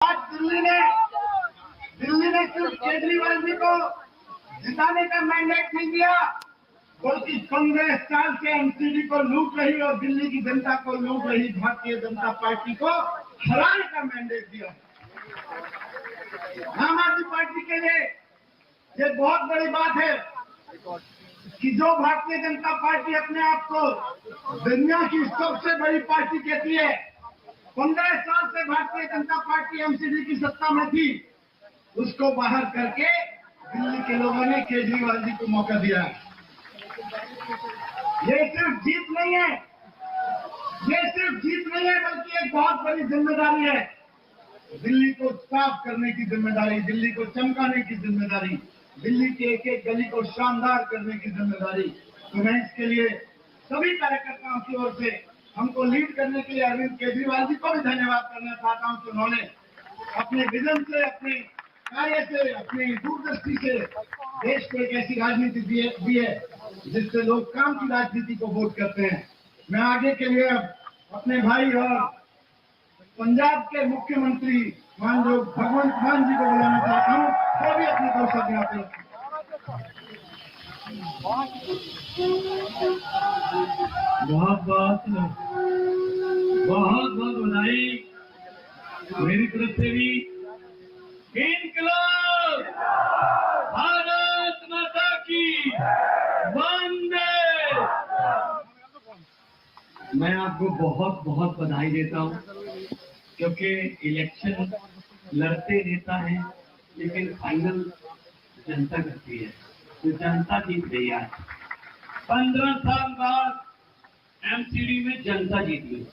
आज दिल्ली ने सिर्फ केजरीवाल जी को जिताने का मैंडेट नहीं दिया, बल्कि 15 साल से एमसीडी को लूट रही और दिल्ली की जनता को लूट रही भारतीय जनता पार्टी को हराने का मैंडेट दिया। आम आदमी पार्टी के लिए ये बहुत बड़ी बात है कि जो भारतीय जनता पार्टी अपने आप को दुनिया की सबसे बड़ी पार्टी कहती है, 15 साल से भारतीय जनता पार्टी एमसीडी की सत्ता में थी, उसको बाहर करके दिल्ली के लोगों ने केजरीवाल जी को मौका दिया। ये सिर्फ जीत नहीं है, बल्कि एक बहुत बड़ी जिम्मेदारी है। दिल्ली को साफ करने की जिम्मेदारी, दिल्ली को चमकाने की जिम्मेदारी, दिल्ली के एक एक गली को शानदार करने की जिम्मेदारी। तो मैं इसके लिए सभी कार्यकर्ताओं की ओर से हमको लीड करने के लिए अरविंद केजरीवाल जी को भी धन्यवाद करना चाहता हूं कि उन्होंने अपने विजन से, अपने कार्य से, अपनी दूरदृष्टि से देश को एक ऐसी राजनीति दी है जिससे लोग काम की राजनीति को वोट करते हैं। मैं आगे के लिए अपने भाई और पंजाब के मुख्यमंत्री माननीय भगवंत मान जी को बुलाना चाहता हूँ, वो भी अपने दो शब्द यहाँ पे। बहुत बहुत बधाई मेरी तरफ से भी। इनकलाब, भारत माता की वंदे। मैं आपको बहुत बहुत बधाई देता हूँ, क्योंकि इलेक्शन लड़ते नेता हैं, लेकिन फाइनल जनता करती है। तो जनता जीत गई है। 15 साल बाद एमसीडी में जनता जीत गई,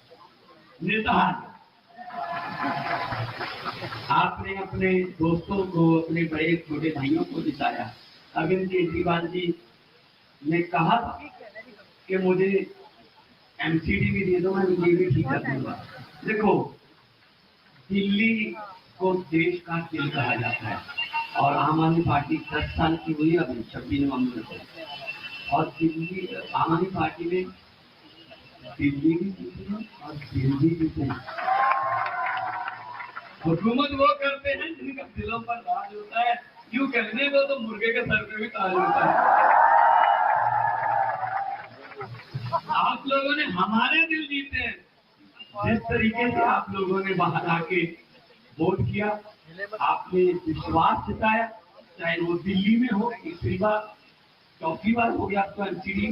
नेता हार। आपने अपने दोस्तों को, अपने बड़े छोटे भाइयों को जिताया। अरविंद केजरीवाल जी ने कहा था कि मुझे एमसीडी भी दे दो, मैं ये भी ठीक कर दूंगा। देखो, दिल्ली को देश का दिल कहा जाता है और आम आदमी पार्टी 10 साल की हुई अभी 26 नवंबर को, और दिल्ली आम आदमी पार्टी में दिल्ली भी जीती है और दिल्ली भी जीती है। हुकूमत वो करते हैं जिनका दिलों पर राज होता है। यूं कहने को तो मुर्गे के सर पे भी ताज होता है। आप लोगों ने हमारे दिल जीते हैं। जिस तरीके से आप लोगों ने बाहर आके वोट किया, आपने विश्वास जताया, चाहे वो दिल्ली में हो, तीसरी बार चौथी बार हो गया आपको एमसीडी,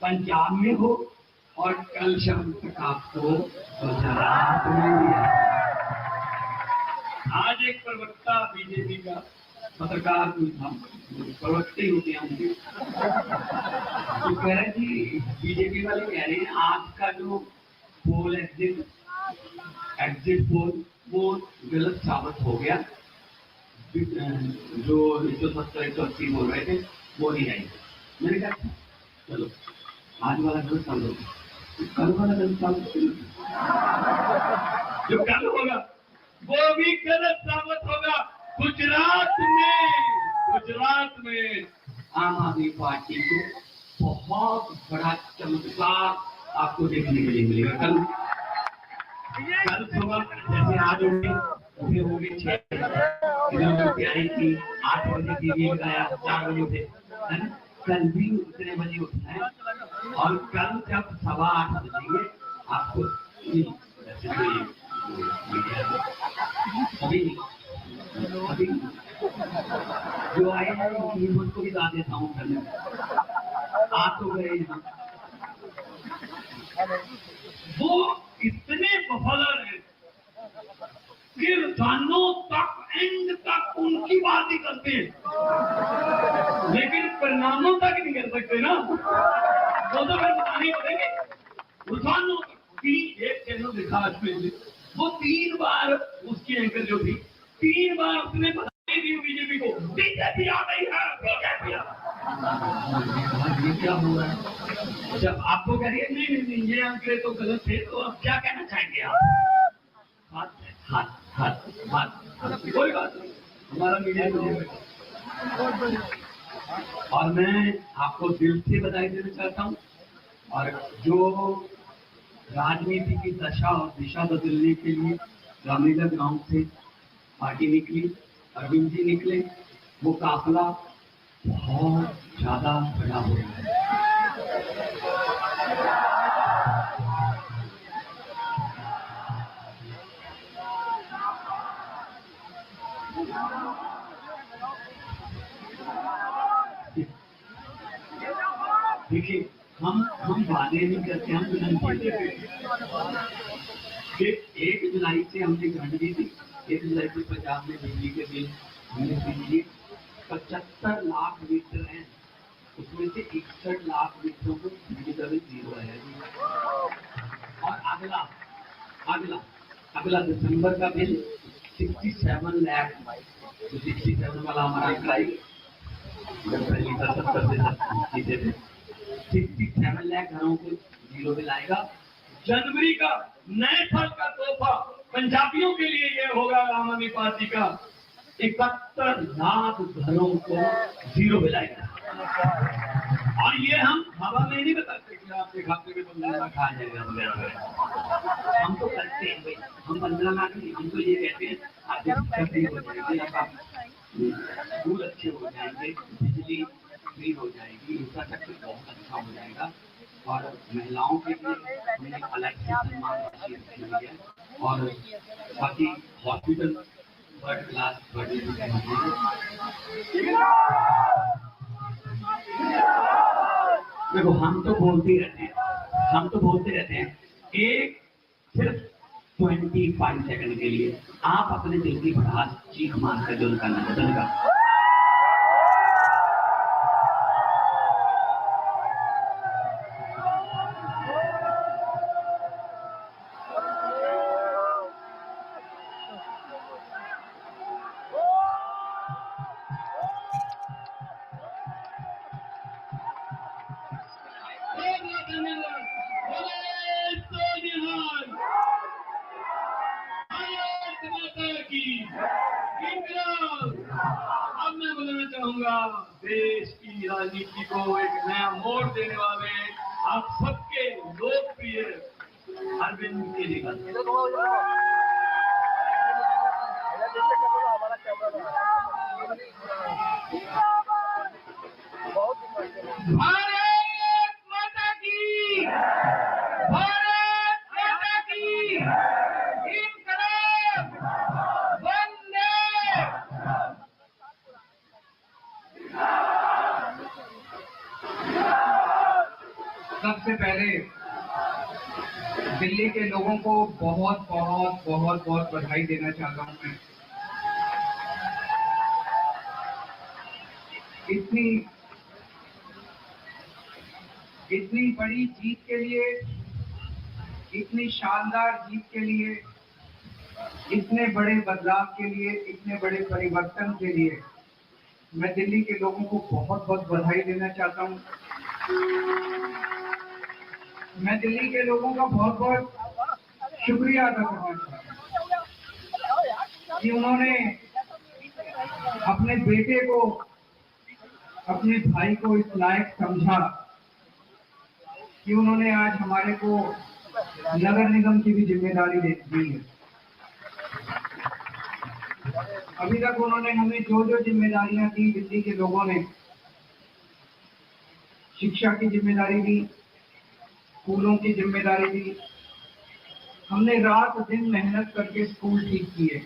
पंजाब में हो, और कल शाम तक आपको गुजरात में भी। आज एक प्रवक्ता बीजेपी का पत्रकार कोई था, प्रवक्ता ही होते हैं उनके, तो कह रहे जी, बीजेपी वाले कह रहे हैं आज का जो पोल एग्जिट पोल वो गलत साबित हो गया। जो 170 180 बोल रहे थे वो नहीं आई। मैंने कहा चलो आज वाला गलत साबित होगा, कल वाला गलत साबित होगा, जो कल होगा वो भी गलत साबित होगा। गुजरात में आम आदमी पार्टी को बहुत बड़ा चमत्कार आपको देखने के लिए मिलेगा। कल सुबह जैसे आज उठे होंगे 6 तैयारी की, 8 बजे टीवी लगाया, 4 बजे उठे, है ना? कल भी उतने बजे उठना है, और कल जब 8:15 बजेंगे आपको अभी जो आए हैं उनको भी गा देता हूँ। आप तो गए यहाँ, वो इतने वफादार हैं कि रोजानों तक एंड तक उनकी बात ही करते हैं, लेकिन परिणामों तक नहीं कर सकते ना। तो फिर बताने पड़ेंगे। रोजानों तक एक चैनल दिखा, वो 3 बार उसकी एंकर जो थी, 3 बार उसने बताई दी बीजेपी को, बीजेपी आ गई है, बीजेपी ये क्या हुआ है? जब आपको कह रही है नहीं ये आंकड़े तो गलत थे, तो अब क्या कहना चाहेंगे आप? हाथ कोई बात नहीं, हमारा मीडिया को। और मैं आपको दिल से बधाई देना चाहता हूँ, और जो राजनीति की दशा और दिशा बदलने के लिए गांधीनगर गांव से पार्टी निकली, अरविंद जी निकले, वो काफिला बहुत ज्यादा बड़ा हो गया। देखिए, हम वादे नहीं करते, हम विनती कि 1 जुलाई से हमने घंट दी थी। 1 जुलाई से पंजाब में बिजली के बिल हमने दिए 75 लाख मीटर हैं, उसमें से 61 लाख मीटरों को बिजली का बिल 0 है जी। और अगला दिसंबर का बिल 67 लाख, तो 67 वाला हमारा अप्लाई पहली का 70 से 67 लाख घरों को 0 बिल आएगा। जनवरी का नए साल का तोहफा पंजाबियों के लिए यह होगा आम आदमी पार्टी का 71 लाख घरों को 0 बिल आएगा। और ये हम हवा में नहीं बताते कि आपके खाते में 15 लाख आ जाएगा वगैरह, हम तो करते हैं भाई, हम 15 लाख नहीं, हम तो ये कहते हैं आगे शिक्षा फ्री हो जाएगी, स्कूल अच्छे हो जाएंगे, बिजली फ्री हो जाएगी, इंफ्रास्ट्रक्चर बहुत अच्छा हो जाएगा, और महिलाओं के लिए हमने अलग से सम्मान राशि रखी हुई है, और बाकी हॉस्पिटल थर्ड क्लास देखो, हम तो बोलते रहते हैं एक सिर्फ 25 सेकंड के लिए आप अपने दिल की भड़ास चीख मार कर जो उनका नजर का अब मैं बोलना चाहूंगा, देश की राजनीति को एक नया मोड़ देने वाले आप सबके लोकप्रिय अरविंद केजरीवाल। भारत माता की, भारत माता की, इनकलाब, वंदे। सबसे पहले दिल्ली के लोगों को बहुत बहुत बहुत बहुत बधाई देना चाहता हूं मैं। इतनी बड़ी जीत के लिए, इतनी शानदार जीत के लिए, इतने बड़े बदलाव के लिए, इतने बड़े परिवर्तन के लिए मैं दिल्ली के लोगों को बहुत बहुत बधाई देना चाहता हूं। मैं दिल्ली के लोगों का बहुत बहुत शुक्रिया अदा करना चाहता हूं कि उन्होंने अपने बेटे को, अपने भाई को इस लायक समझा कि उन्होंने आज हमारे को नगर निगम की भी जिम्मेदारी दे दी है। अभी तक उन्होंने हमें जो जो जिम्मेदारियां दी, दिल्ली के लोगों ने शिक्षा की जिम्मेदारी दी, स्कूलों की जिम्मेदारी दी, हमने रात दिन मेहनत करके स्कूल ठीक किए,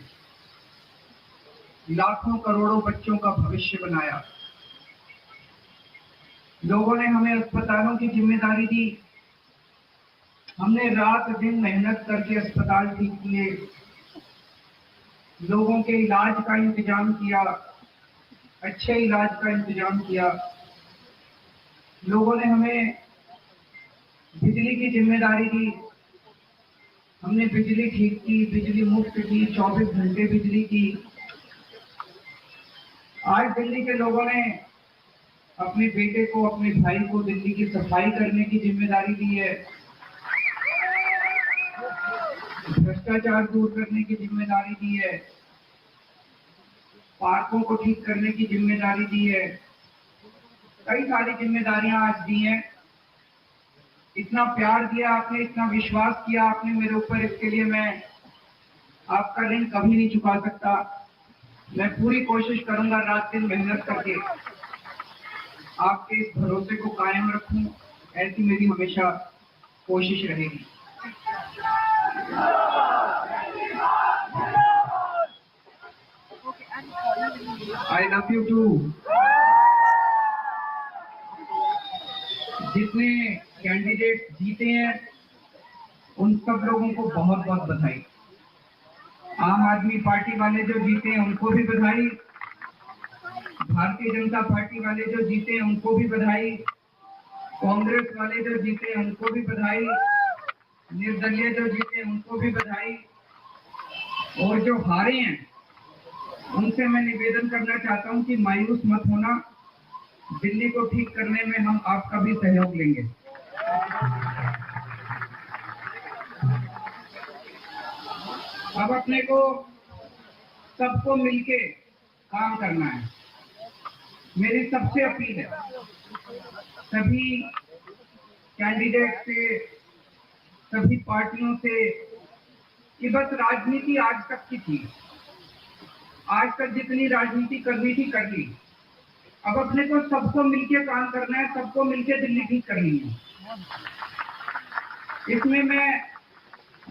लाखों करोड़ों बच्चों का भविष्य बनाया। लोगों ने हमें अस्पतालों की जिम्मेदारी दी, हमने रात दिन मेहनत करके अस्पताल ठीक किए, लोगों के इलाज का इंतजाम किया, अच्छे इलाज का इंतजाम किया। लोगों ने हमें बिजली की जिम्मेदारी दी, हमने बिजली ठीक की, बिजली मुफ्त की, 24 घंटे बिजली की। आज दिल्ली के लोगों ने अपने बेटे को, अपने भाई को दिल्ली की सफाई करने की जिम्मेदारी दी है, भ्रष्टाचार दूर करने की जिम्मेदारी दी है, पार्कों को ठीक करने की जिम्मेदारी दी है। कई सारी जिम्मेदारियां आज दी हैं। इतना प्यार दिया आपने, इतना विश्वास किया आपने मेरे ऊपर, इसके लिए मैं आपका ऋण कभी नहीं चुका सकता। मैं पूरी कोशिश करूंगा रात दिन मेहनत करके आपके इस भरोसे को कायम रखूं, ऐसी मेरी हमेशा कोशिश रहेगी। I love you too. जितने कैंडिडेट जीते हैं उन सब लोगों को बहुत बहुत बधाई। आम आदमी पार्टी वाले जो जीते हैं उनको भी बधाई, भारतीय जनता पार्टी वाले जो जीते हैं उनको भी बधाई, कांग्रेस वाले जो जीते हैं उनको भी बधाई, निर्दलीय जो जीते हैं उनको भी बधाई, और जो हारे हैं उनसे मैं निवेदन करना चाहता हूं कि मायूस मत होना, दिल्ली को ठीक करने में हम आपका भी सहयोग लेंगे। अब अपने को सबको मिलके काम करना है। मेरी सबसे अपील है सभी कैंडिडेट से, सभी पार्टियों से, कि बस राजनीति आज तक की थी, आज तक जितनी राजनीति करनी थी कर ली। अब अपने को सबको मिलके काम करना है, सबको मिलके दिल्ली ठीक करनी है। इसमें मैं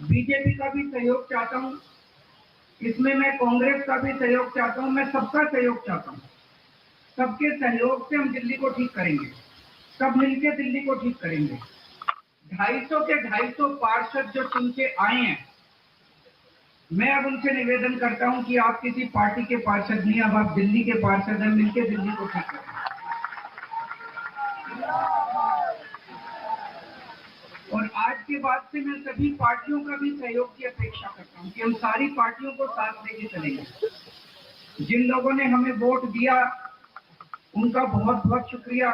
बीजेपी का भी सहयोग चाहता हूं, इसमें मैं कांग्रेस का भी सहयोग चाहता हूं, मैं सबका सहयोग चाहता हूं। सबके सहयोग से हम दिल्ली को ठीक करेंगे, सब मिलके दिल्ली को ठीक करेंगे। 250 के 250 पार्षद जो चुन के आए हैं, मैं अब उनसे निवेदन करता हूं कि आप किसी पार्टी के पार्षद नहीं, अब आप दिल्ली के पार्षद हैं, मिलके दिल्ली को ठीक करें। और आज के बाद से मैं सभी पार्टियों का भी सहयोग की अपेक्षा करता हूं कि हम सारी पार्टियों को साथ लेके चलेंगे। जिन लोगों ने हमें वोट दिया उनका बहुत बहुत शुक्रिया,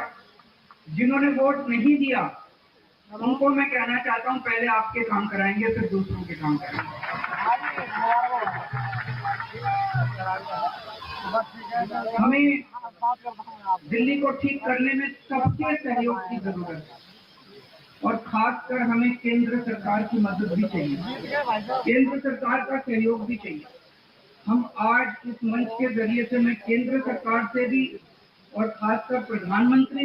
जिन्होंने वोट नहीं दिया उनको मैं कहना चाहता हूं पहले आपके काम कराएंगे फिर दूसरों के काम कराएंगे। हमें दिल्ली को ठीक करने में सबके सहयोग की जरूरत है, और खासकर हमें केंद्र सरकार की मदद भी चाहिए, केंद्र सरकार का सहयोग भी चाहिए। हम आज इस मंच के जरिए से मैं केंद्र सरकार से भी और खासकर प्रधानमंत्री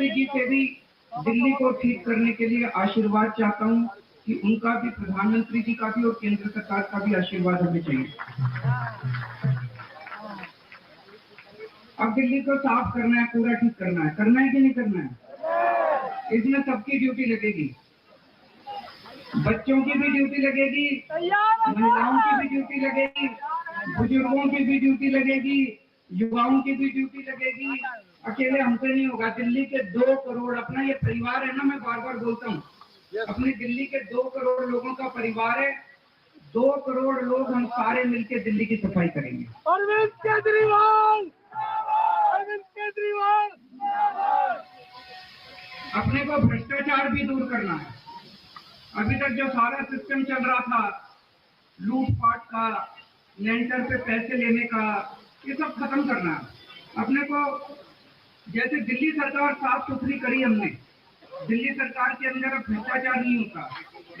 जी से भी दिल्ली को ठीक करने के लिए आशीर्वाद चाहता हूं कि उनका भी, प्रधानमंत्री जी का भी और केंद्र सरकार का भी आशीर्वाद हमें चाहिए। अब दिल्ली को साफ करना है, पूरा ठीक करना है कि नहीं करना है? इसमें सबकी ड्यूटी लगेगी, बच्चों की भी ड्यूटी लगेगी, महिलाओं की भी ड्यूटी लगेगी, बुजुर्गों की भी ड्यूटी लगेगी, युवाओं की भी ड्यूटी लगेगी। अकेले हमसे नहीं होगा। दिल्ली के 2 करोड़, अपना ये परिवार है ना, मैं बार बार बोलता हूँ, अपने दिल्ली के 2 करोड़ लोगों का परिवार है। 2 करोड़ लोग हम सारे मिलके दिल्ली की सफाई करेंगे। अरविंद केजरीवाल, अरविंद केजरीवाल। अपने को भ्रष्टाचार भी दूर करना है। अभी तक जो सारा सिस्टम चल रहा था, लूटपाट का, लेंटर पे पैसे लेने का, ये सब खत्म करना है। अपने को जैसे दिल्ली सरकार साफ सुथरी करी हमने, दिल्ली सरकार के अंदर अब भ्रष्टाचार नहीं होता,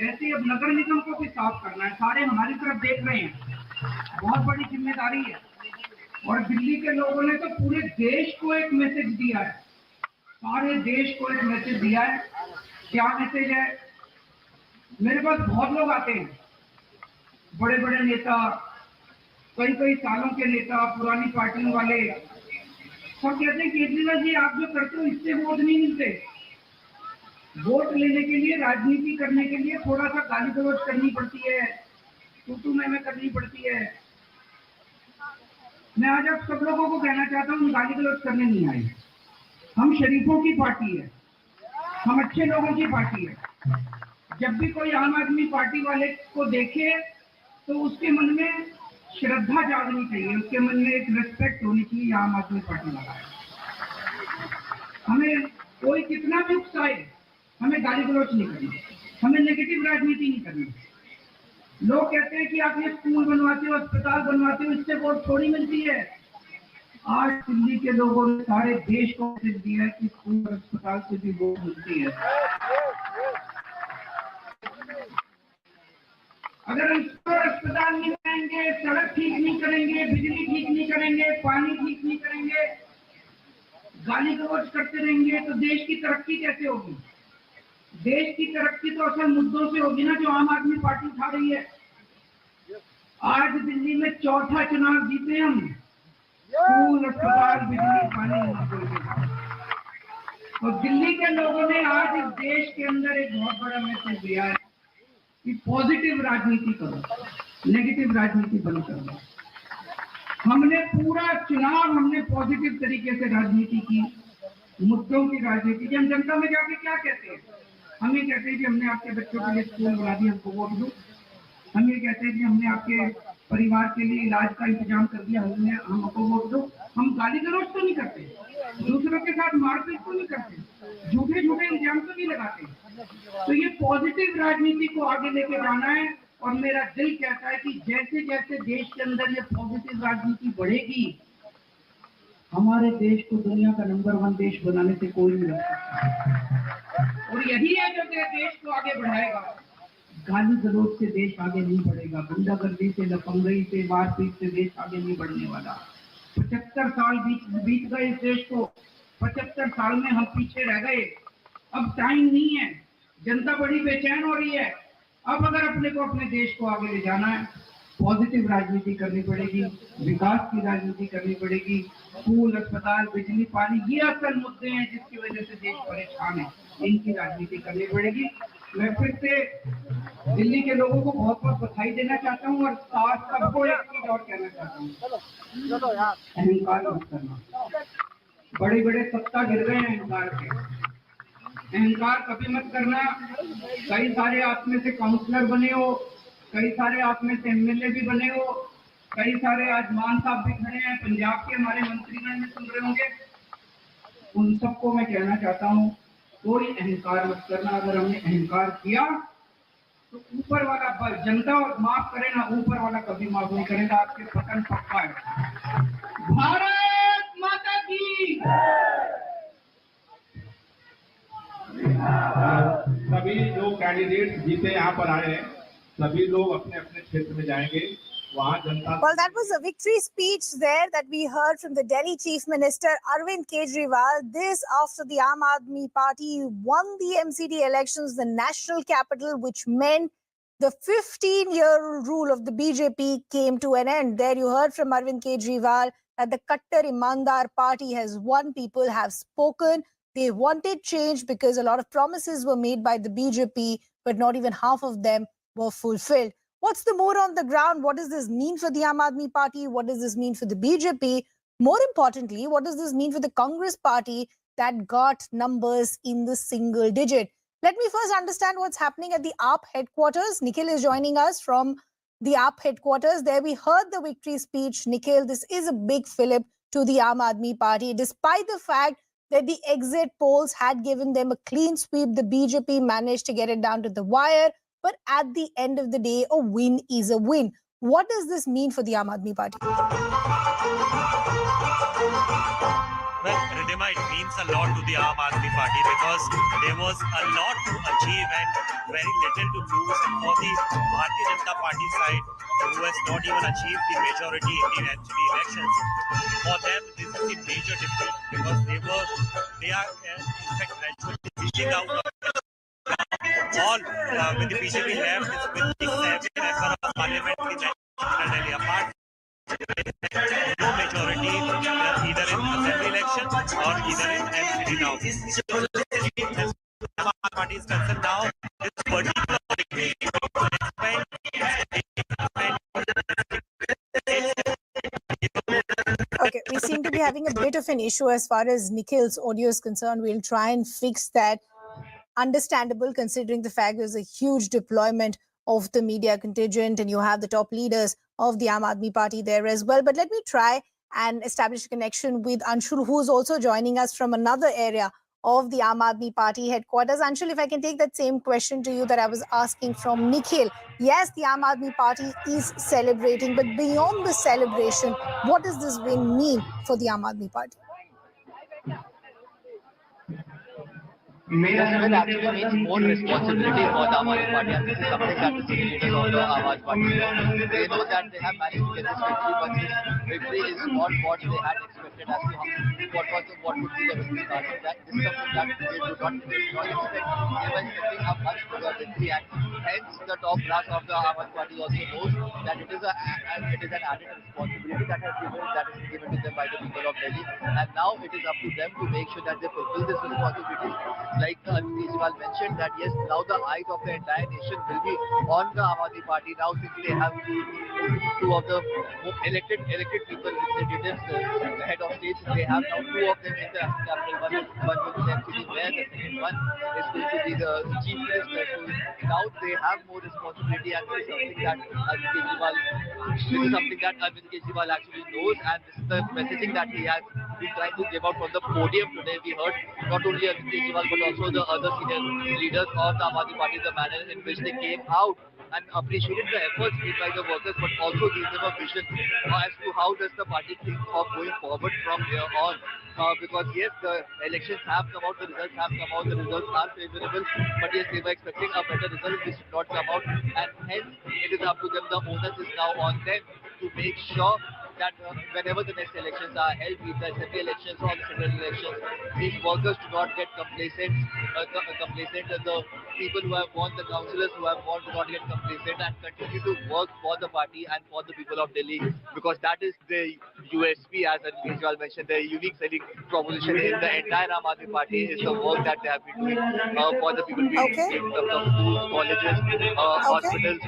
ऐसे ही अब नगर निगम को भी साफ करना है। सारे हमारी तरफ देख रहे हैं, बहुत बड़ी जिम्मेदारी है। और दिल्ली के लोगों ने तो पूरे देश को एक मैसेज दिया है, सारे देश को एक मैसेज दिया है। क्या मैसेज है? मेरे पास बहुत लोग आते हैं, बड़े बड़े नेता, कई सालों के नेता, पुरानी पार्टियों वाले, सब कहते हैं केजरीवाल जी आप जो करते हो इससे वोट नहीं मिलते। वोट लेने के लिए, राजनीति करने के लिए थोड़ा सा गाली गलौज करनी पड़ती है, तू मैं करनी पड़ती है। मैं आज आप सब लोगों को कहना चाहता हूँ, गाली गलौज करने नहीं आए। हम शरीफों की पार्टी है, हम अच्छे लोगों की पार्टी है। जब भी कोई आम आदमी पार्टी वाले को देखे तो उसके मन में श्रद्धा जागनी चाहिए, उसके मन में एक रिस्पेक्ट होनी चाहिए, आम आदमी पार्टी वाला है। हमें कोई कितना भी उकसाए, हमें गाली गलौज नहीं करनी, हमें नेगेटिव राजनीति नहीं करनी। लोग कहते हैं कि आप ये स्कूल बनवाते हो, अस्पताल बनवाते हो, इससे वोट थोड़ी मिलती है। आज दिल्ली के लोगों ने सारे देश को मैसेज दिया है कि स्कूल और अस्पताल से भी वोट मिलती है। अगर स्कूल और अस्पताल नहीं करेंगे, सड़क ठीक नहीं करेंगे, बिजली ठीक नहीं करेंगे, पानी ठीक नहीं करेंगे, गाली गलौज करते रहेंगे तो देश की तरक्की कैसे होगी? देश की तरक्की तो असल मुद्दों से होगी ना, जो आम आदमी पार्टी उठा रही है। आज दिल्ली में चौथा चुनाव जीते हम, स्कूल, अस्पताल, बिजली, पानी। और दिल्ली के लोगों ने आज इस देश के अंदर एक बहुत बड़ा मैसेज दिया है कि पॉजिटिव राजनीति करो, नेगेटिव राजनीति बंद करो। हमने पूरा चुनाव पॉजिटिव तरीके से राजनीति की, मुद्दों की राजनीति की। हम जनता में जाके क्या कहते हैं? हम ये कहते हैं कि हमने आपके बच्चों के लिए स्कूल बना दिया, हमको वोट दो। हम ये कहते हैं कि हमने आपके परिवार के लिए इलाज का इंतजाम कर दिया, हमको वोट दो। हम गाली गलौज तो नहीं करते, दूसरों के साथ मारपीट तो नहीं करते, झूठे झूठे इल्जाम तो नहीं लगाते। तो ये पॉजिटिव राजनीति को आगे लेके जाना है। और मेरा दिल कहता है कि जैसे जैसे देश के अंदर ये पॉजिटिव राजनीति बढ़ेगी, हमारे देश को दुनिया का नंबर 1 देश बनाने से कोई नहीं रोक सकता। और यही है जो देश को आगे बढ़ाएगा। गाली गलौज से देश आगे नहीं बढ़ेगा, गुंडागर्दी से, लफंगई से, मारपीट से देश आगे नहीं बढ़ने वाला। 75 साल बीत गए इस देश को, 75 साल में हम पीछे रह गए। अब टाइम नहीं है, जनता बड़ी बेचैन हो रही है। अब अगर अपने को, अपने देश को आगे ले जाना है, पॉजिटिव राजनीति करनी पड़ेगी, विकास की राजनीति करनी पड़ेगी। स्कूल, अस्पताल, बिजली, पानी, ये असल मुद्दे हैं जिसकी वजह से देश परेशान है, इनकी राजनीति करनी पड़ेगी। मैं फिर से दिल्ली के लोगों को बहुत बहुत बधाई देना चाहता हूँ और साथ सबको एक चीज और कहना चाहता हूँ, अहंकार मत करना। बड़े बड़े सत्ता गिर गए हैं अहंकार के, अहंकार कभी मत करना। कई सारे आप में से काउंसलर बने हो, कई सारे आप में से एमएलए भी बने हो, कई सारे आज मान साहब भी खड़े हैं, पंजाब के हमारे मंत्रीगण में सुन रहे होंगे। उन सबको मैं कहना चाहता हूँ, कोई अहंकार मत करना। अगर हमने अहंकार किया तो ऊपर वाला, जनता और माफ करे ना, ऊपर वाला कभी माफ नहीं करेगा, आपके पतन पक्का है। भारत माता की। सभी जो कैंडिडेट जीते यहाँ पर आए हैं, सभी लोग अपने अपने क्षेत्र में जाएंगे, वहाँ जनता। Well, that was a victory speech there that we heard from the Delhi Chief Minister Arvind Kejriwal. This after the Aam Adami Party won the MCD elections, the national capital, which meant the 15-year rule of the BJP came to an end. There you heard from Arvind Kejriwal that the Kattar Imandar Party has won. People have spoken. They wanted change because a lot of promises were made by the BJP, but not even half of them were fulfilled. What's the more on the ground? What does this mean for the Aam Adami Party? What does this mean for the BJP? More importantly, what does this mean for the Congress Party that got numbers in the single digit? Let me first understand what's happening at the AAP headquarters. Nikhil is joining us from the AAP headquarters. There we heard the victory speech. Nikhil, this is a big fillip to the Aam Adami Party. Despite the fact that the exit polls had given them a clean sweep, the BJP managed to get it down to the wire. But at the end of the day, a win is a win. What does this mean for the Aam Adami Party? Well, Ridhima, it means a lot to the Aam Adami Party because there was a lot to achieve and very little to lose. And for the Bharatiya Janata Party side, who has not even achieved the majority in the MCD elections, for them this is a major difference because they are in fact gradually reaching out of all with the BJP left is with the 7 member of parliament in National Delhi apart. No majority either in assembly election or either in MCD now. The party is concerned now. This particular Okay, we seem to be having a bit of an issue as far as Nikhil's audio is concerned. We'll try and fix that. Understandable considering the fact there's a huge deployment of the media contingent and you have the top leaders of the Aam Adami Party there as well. But let me try and establish a connection with Anshul, who's also joining us from another area of the Aam Adami Party headquarters. Anshul, if I can take that same question to you that I was asking from Nikhil. Yes, the Aam Adami Party is celebrating, but beyond the celebration, what does this win mean for the Aam Adami Party? This will actually means more responsibility for the Aam Adami Party, and this is something that the senior leaders of the Aam Adami Party know. They know that they have managed to get this victory, but this victory is not what they had expected as to what would be the victory margin. That this is something that they do not expect. They were expecting a much bigger victory, and hence the top brass of the Aam Adami Party also knows that it is an added responsibility that is given to them by the people of Delhi, and now it is up to them to make sure that they fulfill this responsibility. Like Arvind Kejriwal mentioned, that yes, now the eyes of the entire nation will be on the Aam Adami Party now, since they have two of the elected people, representatives, the head of states. They have now two of them in the capital. One will be the MCD mayor, the second one is going to be the chief minister. So now they have more responsibility, and this is something that Arvind Kejriwal actually knows, and this is the messaging that he has been trying to give out from the podium today. We heard not only Arvind Kejriwal but also the other senior leaders of the Aam Adami Party, the manner in which they came out and appreciated the efforts made by the workers, but also gave them a vision as to how does the party think of going forward from here on. Because yes, the elections have come out, the results have come out, the results are favourable, but yes, they were expecting a better result which did not come out, and hence it is up to them. The onus is now on them to make sure that whenever the next elections are held, be it the assembly elections or the general elections, these workers do not get complacent. The people who have won, the councillors who have won, do not get complacent and continue to work for the party and for the people of Delhi, because that is the USP, as Arvind Kejriwal mentioned. The unique selling proposition in the entire Aam Adami Party is the work that they have been doing for the people, in terms of schools, colleges, hospitals.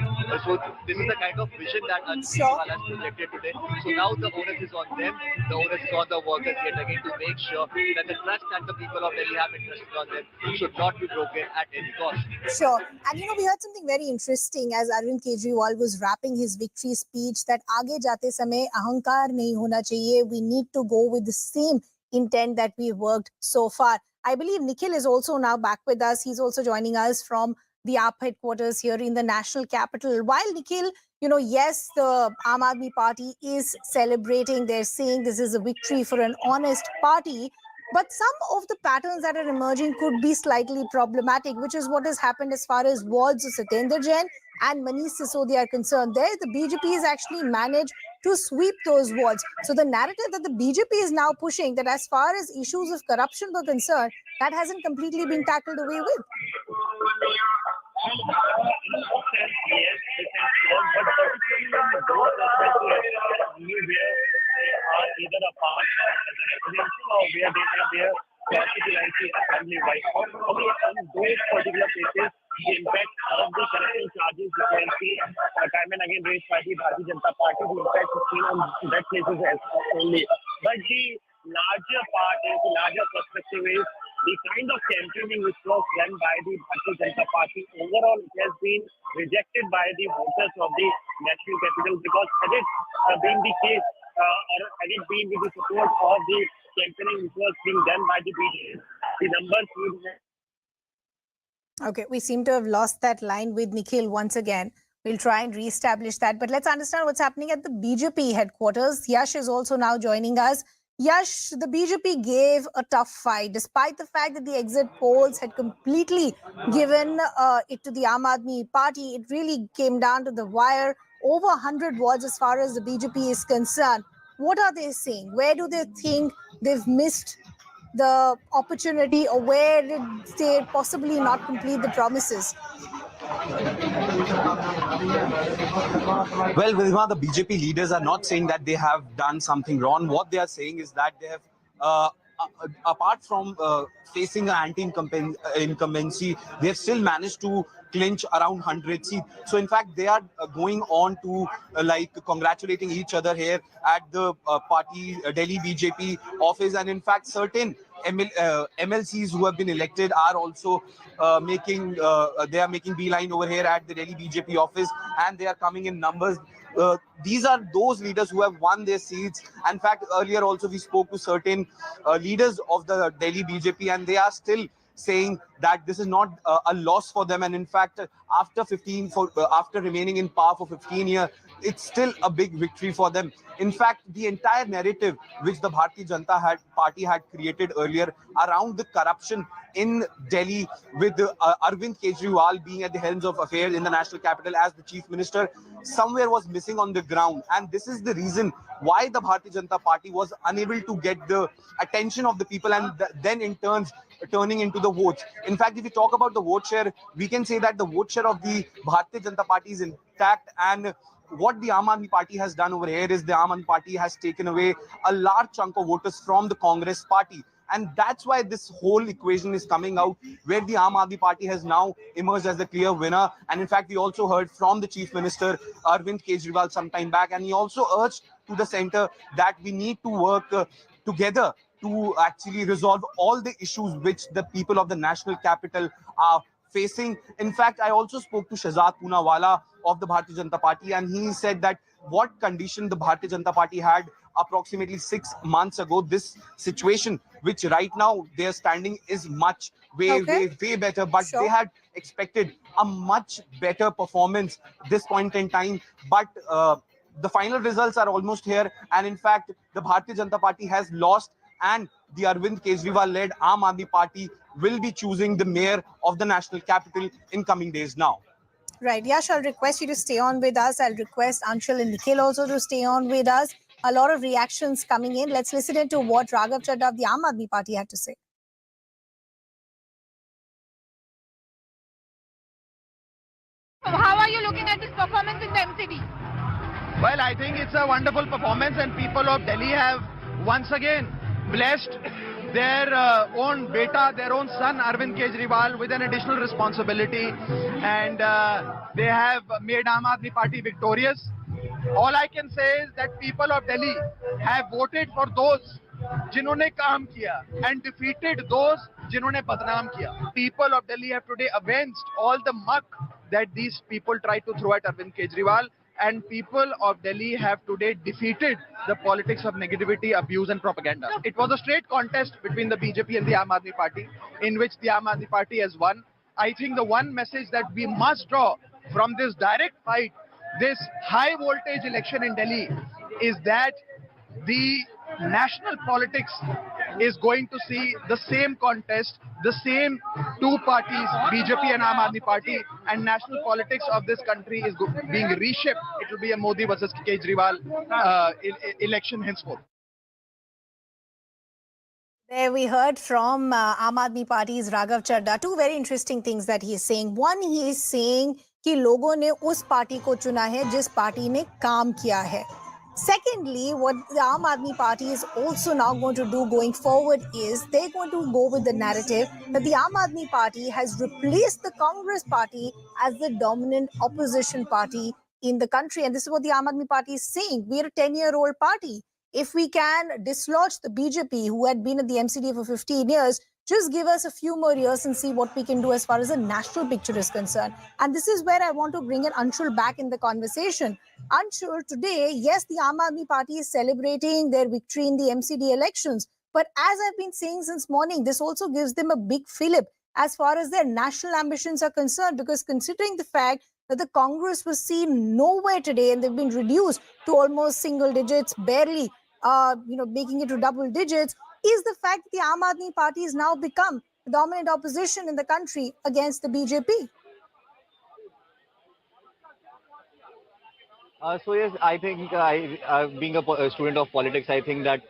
So this is the kind of vision that Arvind Kejriwal has projected today. So now the onus is on them, the onus is on the workers yet again to make sure that the trust that the people of Delhi have entrusted on them should not be broken at any cost. Sure. And we heard something very interesting as Arvind Kejriwal was wrapping his victory speech, that aage jate samay ahankar nahi hona chahiye. We need to go with the same intent that we worked so far. I believe Nikhil is also now back with us. He's also joining us from the AAP headquarters here in the national capital. While Nikhil, yes, the Aam Adami Party is celebrating. They're saying this is a victory for an honest party. But some of the patterns that are emerging could be slightly problematic, which is what has happened as far as wards of Satendra Jain and Manish Sisodia are concerned. There, the BJP has actually managed to sweep those wards. So the narrative that the BJP is now pushing, that as far as issues of corruption were concerned, that hasn't completely been tackled away with. Either a part of the residential or where they have their constituency assembly right. Okay, in those particular cases, the impact of the corruption charges you can see time and again raised by the Bharatiya Janata Party, the impact is seen on that cases as only. But the larger part is, the larger perspective is the kind of campaigning which was done by the Bharatiya Janata Party. Overall, it has been rejected by the voters of the national capital, because had it been the case, or had it been with the support of the campaigning which was being done by the BJP, the numbers would have... Okay, we seem to have lost that line with Nikhil once again. We'll try and re-establish that. But let's understand what's happening at the BJP headquarters. Yash is also now joining us. Yash, the BJP gave a tough fight, despite the fact that the exit polls had completely given it to the Aam Adami Party. It really came down to the wire. Over 100 wards as far as the BJP is concerned. What are they saying? Where do they think they've missed the opportunity, or where did they possibly not complete the promises? Well, Vidima, the BJP leaders are not saying that they have done something wrong. What they are saying is that they have, apart from facing an anti-incumbency, they have still managed to clinch around 100 seats. So, in fact, they are going on to congratulating each other here at the party Delhi BJP office, and in fact, certain MLCs who have been elected are also making beeline over here at the Delhi BJP office, and they are coming in numbers. These are those leaders who have won their seats. In fact, earlier also we spoke to certain leaders of the Delhi BJP, and they are still saying that this is not a loss for them. And in fact, after remaining in power for 15 years, it's still a big victory for them. In fact, the entire narrative which the Bharatiya Janata Party had created earlier around the corruption in Delhi, with Arvind Kejriwal being at the helms of affairs in the national capital as the chief minister, somewhere was missing on the ground. And this is the reason why the Bharatiya Janata Party was unable to get the attention of the people, and then in turning into the votes. In fact, if we talk about the vote share, we can say that the vote share of the Bharatiya Janata Party is intact. And what the Aam Adami Party has done over here is the Aam Adami Party has taken away a large chunk of voters from the Congress Party. And that's why this whole equation is coming out, where the Aam Adami Party has now emerged as the clear winner. And in fact, we also heard from the Chief Minister, Arvind Kejriwal, some time back, and he also urged to the centre that we need to work together to actually resolve all the issues which the people of the national capital are facing. In fact, I also spoke to Shahzad Poonawala of the Bharatiya Janata Party, and he said that what condition the Bharatiya Janata Party had approximately 6 months ago, this situation, which right now their standing is much way better, but they had expected a much better performance this point in time. But the final results are almost here, and in fact, the Bharatiya Janata Party has lost, and the Arvind Kejriwal-led Aam Adami Party will be choosing the mayor of the national capital in coming days now. Right. Yash, I'll request you to stay on with us. I'll request Anshul and Nikhil also to stay on with us. A lot of reactions coming in. Let's listen into what Raghav Chadha of the Aam Adami Party had to say. How are you looking at this performance in the MCD? Well, I think it's a wonderful performance, and people of Delhi have once again blessed their own beta, their own son Arvind Kejriwal with an additional responsibility, and they have made Aam Adami Party victorious. All I can say is that people of Delhi have voted for those जिन्होंने काम किया and defeated those जिन्होंने बदनाम किया. People of Delhi have today avenged all the muck that these people tried to throw at Arvind Kejriwal, and people of Delhi have today defeated the politics of negativity, abuse and propaganda. It was a straight contest between the BJP and the Aam Adami Party, in which the Aam Adami Party has won. I think the one message that we must draw from this direct fight, this high voltage election in Delhi, is that the national politics is going to see the same contest, the same two parties, BJP and Aam Adami Party, and national politics of this country is being reshaped. It will be a Modi versus Kejriwal election henceforth. There we heard from Aam Adami Party's Raghav Chadha. Two very interesting things that he is saying. One, he is saying कि लोगों ने उस party को चुना है जिस party ने काम किया है. Secondly, what the Aam Adami Party is also now going to do going forward is they're going to go with the narrative that the Aam Adami Party has replaced the Congress Party as the dominant opposition party in the country. And this is what the Aam Adami Party is saying. We're a 10-year-old party. If we can dislodge the BJP, who had been at the MCD for 15 years, just give us a few more years and see what we can do as far as the national picture is concerned. And this is where I want to bring in Anshul back in the conversation. Anshul, today, yes, the Aam Adami Party is celebrating their victory in the MCD elections. But as I've been saying since morning, this also gives them a big fillip as far as their national ambitions are concerned, because considering the fact that the Congress was seen nowhere today and they've been reduced to almost single digits, barely making it to double digits, is the fact that the Aam Adami Party has now become the dominant opposition in the country against the BJP. So yes, I think being a student of politics, I think that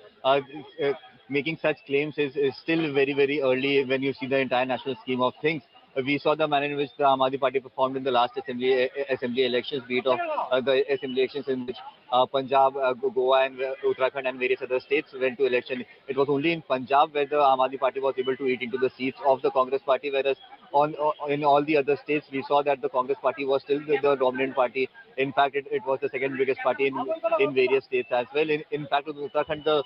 making such claims is still very, very early when you see the entire national scheme of things. We saw the manner in which the Aam Adami Party performed in the last assembly elections, be it of the assembly elections in which Punjab, Goa and Uttarakhand and various other states went to election. It was only in Punjab where the Aam Adami Party was able to eat into the seats of the Congress Party, whereas in all the other states we saw that the Congress Party was still the dominant party. In fact, it was the second biggest party in various states as well. In fact, with Uttarakhand, the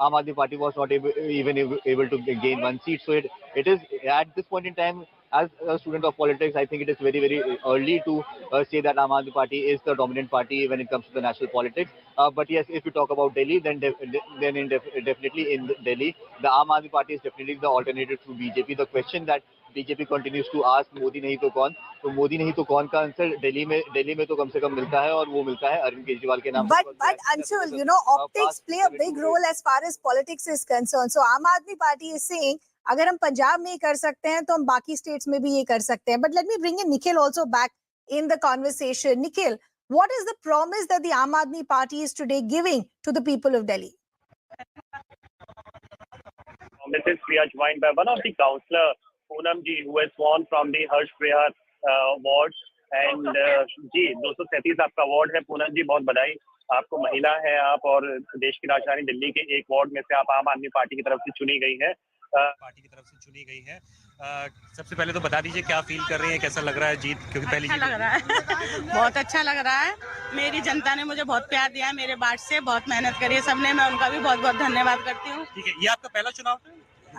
Aam Adami Party was not even able to gain one seat. So it is at this point in time, as a student of politics, I think it is very, very early to say that Aam Adami Party is the dominant party when it comes to the national politics. But yes, if you talk about Delhi, then definitely in Delhi, the Aam Adami Party is definitely the alternative to BJP. The question that BJP continues to ask Modi नहीं तो कौन, तो मोदी नहीं तो कौन का answer Delhi में तो कम से कम मिलता है, और वो मिलता है अरविंद केजरीवाल के नाम। But Anshul, you know, optics play a big role as far as politics is concerned. So Aam Admi Party is saying, अगर हम पंजाब में ही कर सकते हैं तो हम बाकी states में भी ये कर सकते हैं. But let me bring in Nikhil also back in the conversation. Nikhil, what is the promise that the Aam Admi Party is today giving to the people of Delhi? We are joined by one of the councillor, Poonam ji, who has won from the Harsh Priyar award. And जी 237 आपका award है पूनम जी, बहुत बधाई आपको। महिला है आप और देश की राजधानी दिल्ली के एक वार्ड में से आप आम आदमी पार्टी की तरफ से चुनी गई है। सबसे पहले तो बता दीजिए क्या फील कर रही हैं, कैसा लग रहा है जीत, क्योंकि पहली अच्छा लग रहा है बहुत अच्छा लग रहा है। मेरी जनता ने मुझे बहुत प्यार दिया है, मेरे बाट से बहुत मेहनत करी है सबने, मैं उनका भी बहुत बहुत धन्यवाद करती हूँ। ठीक है, ये आपका पहला चुनाव था?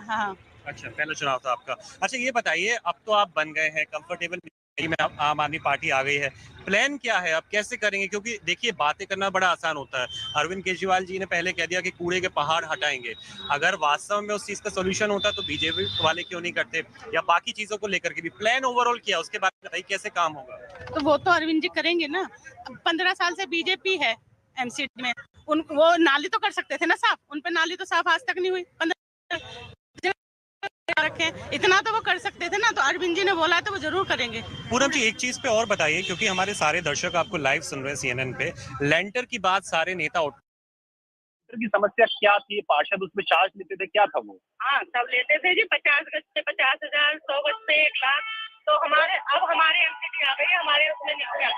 हाँ, अच्छा, पहला चुनाव था आपका। अच्छा, ये बताइए, अब तो आप बन गए हैं कंफर्टेबल में, आम आदमी पार्टी आ गई है, प्लान क्या है, आप कैसे करेंगे? क्योंकि देखिए बातें करना बड़ा आसान होता है। अरविंद केजरीवाल जी ने पहले कह दिया कि कूड़े के पहाड़ हटाएंगे। अगर वास्तव में उस चीज का सोल्यूशन होता तो बीजेपी वाले क्यों नहीं करते, या बाकी चीजों को लेकर के भी प्लान ओवरऑल किया, उसके बाद बताइए कैसे काम होगा। तो वो तो अरविंद जी करेंगे ना। 15 साल से बीजेपी है MCD में, वो नाली तो कर सकते थे ना साफ, उन पे नाली तो साफ आज तक नहीं हुई। 15 रखें, इतना तो वो कर सकते थे ना, तो अरविंद जी ने बोला तो वो जरूर करेंगे। पूनम जी, एक चीज पे और बताइए, क्योंकि हमारे सारे दर्शक आपको लाइव सुन रहे हैं CNN पे, लेंटर की बात सारे नेता की समस्या क्या थी, पार्षद उसमें चार्ज लेते थे, क्या था वो? हाँ, सब लेते थे जी, 50 गज पे 50,000, 100 गज पे 1 लाख। तो अब हमारे MCD आ गई है, हमारे उसमें निकल।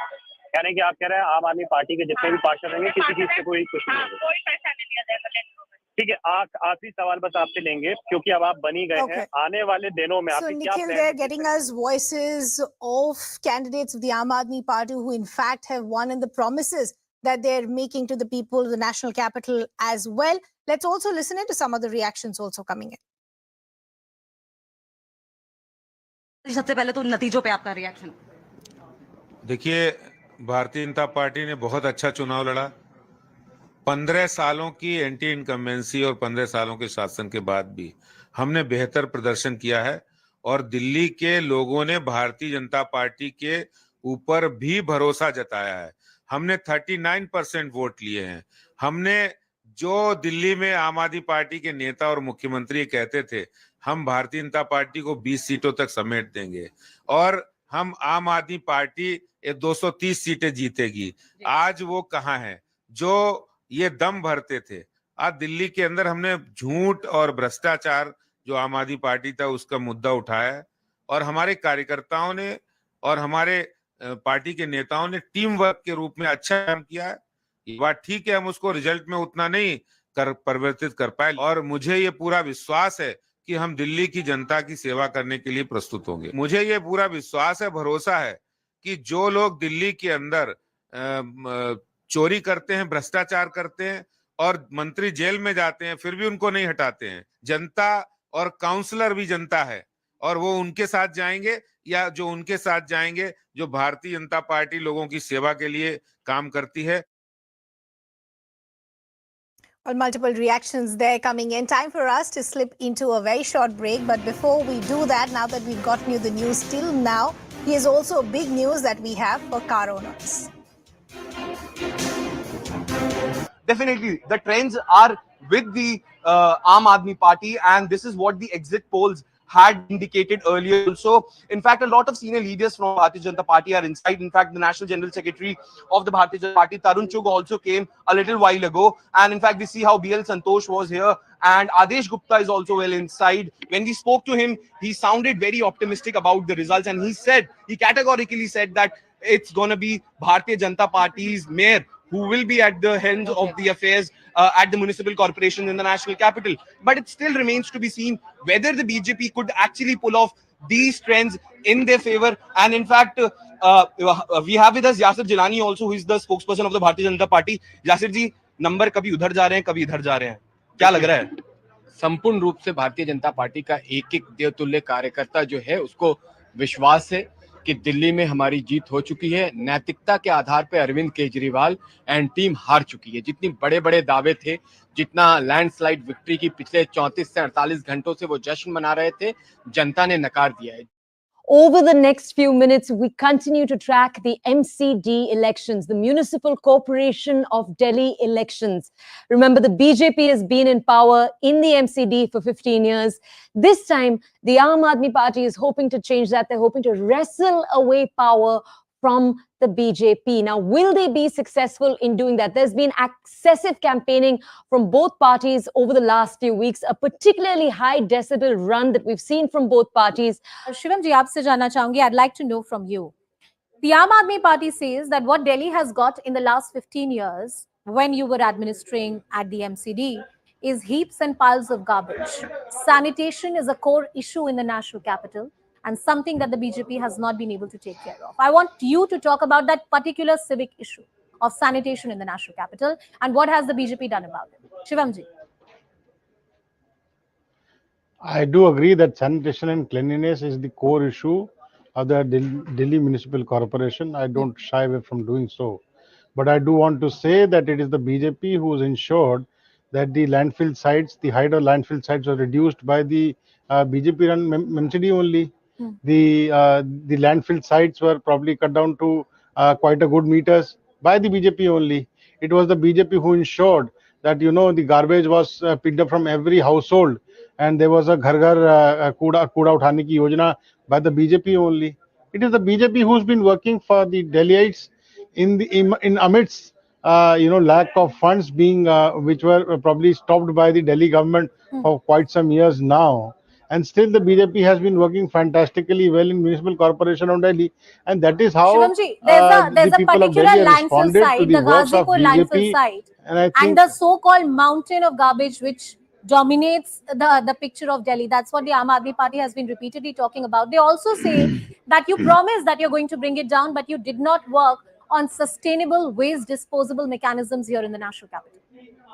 यानी कि आप कह रहे हैं आम आदमी पार्टी के जितने भी पार्षद होंगे किसी चीज से कोई कुछ नहीं, कोई पैसा नहीं लिया जाएगा। ठीक है, आखिरी सवाल बस आपसे लेंगे, क्योंकि अब आप बनी गए हैं, आने वाले दिनों में आपके क्या Nikhil, they're getting us voices of candidates of the Aam Admi Party who in fact have won, and the promises that they're making to the people of the national capital as well. Let's also listen into some of the reactions also coming in. सबसे पहले तो नतीजों पे आपका reaction. देखिए, Bharatiya Janata party ने बहुत अच्छा चुनाव लड़ा। 15 सालों की एंटी इनकम्बेंसी और 15 सालों के शासन के बाद भी हमने बेहतर प्रदर्शन किया है, और दिल्ली के लोगों ने भारतीय जनता पार्टी के ऊपर भी भरोसा जताया है। हमने 39% वोट लिए हैं। हमने जो दिल्ली में आम आदमी पार्टी के नेता और मुख्यमंत्री कहते थे हम भारतीय जनता पार्टी को 20 सीटों तक समेट देंगे, और हम आम आदमी पार्टी 230 सीटें जीतेगी, आज वो कहाँ है जो ये दम भरते थे। आज दिल्ली के अंदर हमने झूठ और भ्रष्टाचार जो आम आदमी पार्टी था उसका मुद्दा उठाया है, और हमारे कार्यकर्ताओं ने और हमारे पार्टी के नेताओं ने टीम वर्क के रूप में अच्छा काम किया है। ये बात ठीक है, हम उसको रिजल्ट में उतना नहीं परिवर्तित कर पाए, और मुझे ये पूरा विश्वास है कि हम दिल्ली की जनता की सेवा करने के लिए प्रस्तुत होंगे। मुझे ये पूरा विश्वास है, भरोसा है कि जो लोग दिल्ली के अंदर चोरी करते हैं, भ्रष्टाचार करते हैं और मंत्री जेल में जाते हैं, फिर भी उनको नहीं हटाते हैं। जनता और काउंसलर भी जनता है, और वो उनके साथ जाएंगे, या जो उनके साथ जाएंगे जो भारतीय जनता पार्टी लोगों की सेवा के लिए काम करती है। Well, multiple reactions there coming in. Time for us to slip into a very short break. But before we do that, now that we've gotten you the news till now, here's also big news that we have for car owners. Definitely, the trends are with the Aam Admi Party, and this is what the exit polls had indicated earlier also. In fact, a lot of senior leaders from Bharatiya Janata Party are inside. In fact, the National General Secretary of the Bharatiya Janata Party, Tarun Chugh, also came a little while ago. And in fact, we see how BL Santosh was here, and Adesh Gupta is also well inside. When we spoke to him, he sounded very optimistic about the results, and he categorically said that it's going to be Bharatiya Janata Party's mayor who will be at the helm of the affairs at the municipal corporation in the national capital. But it still remains to be seen whether the BJP could actually pull off these trends in their favor. And in fact, we have with us Yasir Jilani also, who is the spokesperson of the Bharatiya Janata Party. Yasir ji, number kabhi udhar ja rahe hain, kabhi idhar ja rahe hain. क्या लग रहा है? संपूर्ण रूप से Bharatiya Janata party का एक एक देवतुल्य कार्यकर्ता जो है उसको विश्वास है कि दिल्ली में हमारी जीत हो चुकी है। नैतिकता के आधार पे अरविंद केजरीवाल एंड टीम हार चुकी है। जितनी बड़े बड़े दावे थे, जितना लैंडस्लाइड विक्ट्री की पिछले 34 से 48 घंटों से वो जश्न मना रहे थे, जनता ने नकार दिया है। Over the next few minutes, we continue to track the MCD elections, the Municipal Corporation of Delhi elections. Remember, the BJP has been in power in the MCD for 15 years. This time, the Aam Adami Party is hoping to change that. They're hoping to wrestle away power from the BJP. Now, will they be successful in doing that? There's been excessive campaigning from both parties over the last few weeks, a particularly high decibel run that we've seen from both parties. Shivam ji, aapse janna chahungi, I'd like to know from you. The Aam Adami Party says that what Delhi has got in the last 15 years, when you were administering at the MCD, is heaps and piles of garbage. Sanitation is a core issue in the national capital and something that the BJP has not been able to take care of. I want you to talk about that particular civic issue of sanitation in the national capital and what has the BJP done about it. Shivam ji. I do agree that sanitation and cleanliness is the core issue of the Delhi Municipal Corporation. I don't shy away from doing so. But I do want to say that it is the BJP who has ensured that the landfill sites, the height of landfill sites, are reduced by the BJP run MCD only. The landfill sites were probably cut down to quite a good meters by the BJP only. It was the BJP who ensured that the garbage was picked up from every household, and there was a ghar ghar kuda uthane ki yojana by the BJP only. It is the BJP who's been working for the Delhiites in amidst lack of funds being which were probably stopped by the Delhi government for quite some years now. And still the BJP has been working fantastically well in Municipal Corporation of Delhi, and that is how Shivam ji, there's the a people of particular Delhi have landfill responded to site, the the works of Ghazipur landfill BJP. site, And I and think the so-called mountain of garbage which dominates the picture of Delhi. That's what the Aam Adami Party has been repeatedly talking about. They also say that you promised that you're going to bring it down, but you did not work on sustainable waste disposable mechanisms here in the national capital.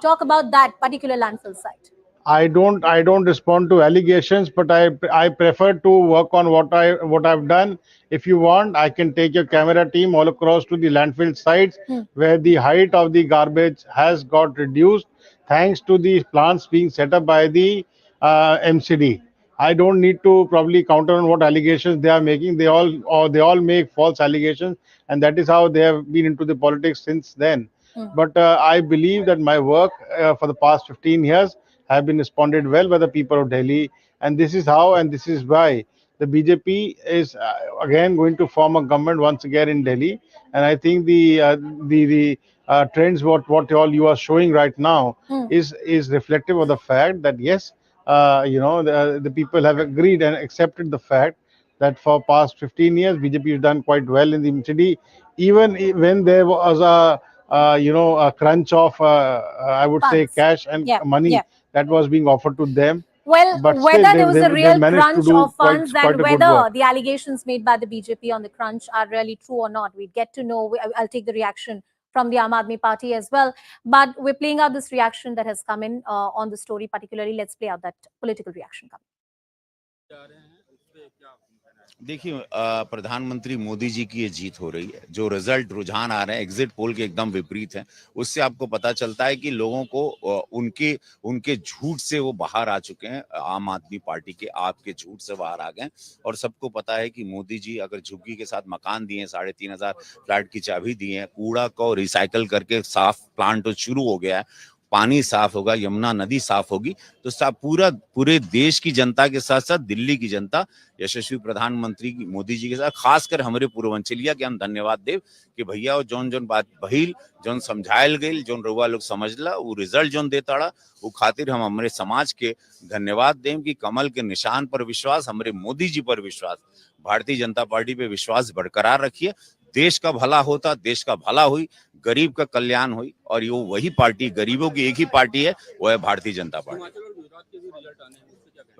Talk about that particular landfill site. I don't respond to allegations, but I prefer to work on what I've done. If you want, I can take your camera team all across to the landfill sites where the height of the garbage has got reduced thanks to the plants being set up by the MCD. I don't need to probably counter on what allegations they are making. They all make false allegations, and that is how they have been into the politics since then. But I believe that my work for the past 15 years have been responded well by the people of Delhi, and this is how and this is why the BJP is again going to form a government once again in Delhi. And I think the trends what all you are showing right now is reflective of the fact that yes, the people have agreed and accepted the fact that for past 15 years BJP has done quite well in the MCD, even when there was a crunch of I would say cash and money that was being offered to them. Well, But whether still, there was they a real managed to crunch do of funds quite and a good whether work. the allegations made by the BJP on the crunch are really true or not, we'd get to know. I'll take the reaction from the Aam Adami Party as well. But we're playing out this reaction that has come in on the story particularly. Let's play out that political reaction coming. देखिए प्रधानमंत्री मोदी जी की ये जीत हो रही है। जो result रुझान आ रहे हैं एग्जिट पोल के एकदम विपरीत हैं, उससे आपको पता चलता है कि लोगों को उनके झूठ से वो बाहर आ चुके हैं। आम आदमी पार्टी के आपके झूठ से बाहर आ गए और सबको पता है कि मोदी जी अगर झुग्गी के साथ मकान दिए, 3,500 फ्लैट की चाबी दी है, कूड़ा को रिसाइकल करके साफ प्लांट तो शुरू हो गया है, पानी साफ होगा, यमुना नदी साफ होगी, तो पूरे देश की जनता के साथ साथ दिल्ली की जनता यशस्वी प्रधानमंत्री मोदी जी के साथ खासकर हमारे पूर्वांचलिया के हम धन्यवाद देव कि भैया जोन बात बहिल जोन समझायल गई जोन रउआ लोग समझला वो रिजल्ट जोन देताड़ा वो खातिर हम हमारे समाज के धन्यवाद देव कि कमल के निशान पर विश्वास, हमारे मोदी जी पर विश्वास, भारतीय जनता पार्टी पे विश्वास बरकरार रखिए। देश का भला होता, देश का भला हुई, गरीब का कल्याण हुई और ये वही पार्टी गरीबों की एक ही पार्टी है, वो है भारतीय जनता पार्टी।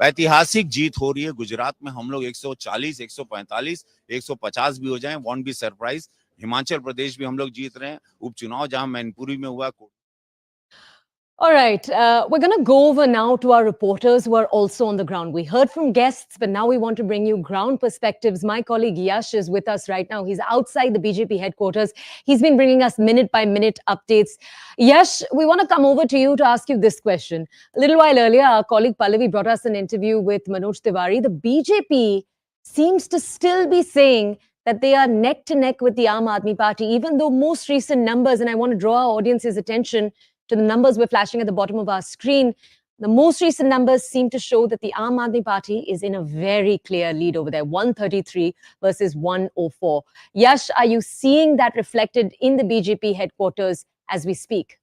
ऐतिहासिक जीत हो रही है गुजरात में। हम लोग 140, 145, 150 भी हो जाएं, want be surprise. Himachal Pradesh भी हम लोग जीत रहे हैं। उपचुनाव जहां मैनपुरी में हुआ। All right, we're going to go over now to our reporters who are also on the ground. We heard from guests, but now we want to bring you ground perspectives. My colleague Yash is with us right now. He's outside the BJP headquarters. He's been bringing us minute-by-minute updates. Yash, we want to come over to you to ask you this question. A little while earlier, our colleague Pallavi brought us an interview with Manoj Tiwari. The BJP seems to still be saying that they are neck to neck with the Aam Adami Party, even though most recent numbers, and I want to draw our audience's attention to the numbers we're flashing at the bottom of our screen, the most recent numbers seem to show that the Aam Adami Party is in a very clear lead over there, 133 versus 104. Yash, are you seeing that reflected in the BJP headquarters as we speak?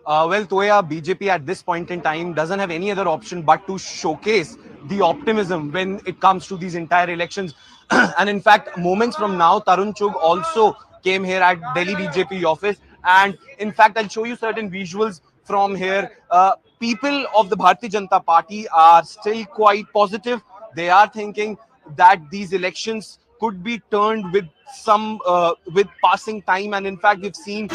Well, Toya, BJP at this point in time doesn't have any other option but to showcase the optimism when it comes to these entire elections. And in fact, moments from now, Tarun Chugh also came here at Delhi BJP office. And in fact, I'll show you certain visuals from here. People of the Bharatiya Janata Party are still quite positive. They are thinking that these elections could be turned with some with passing time. And in fact, we've seen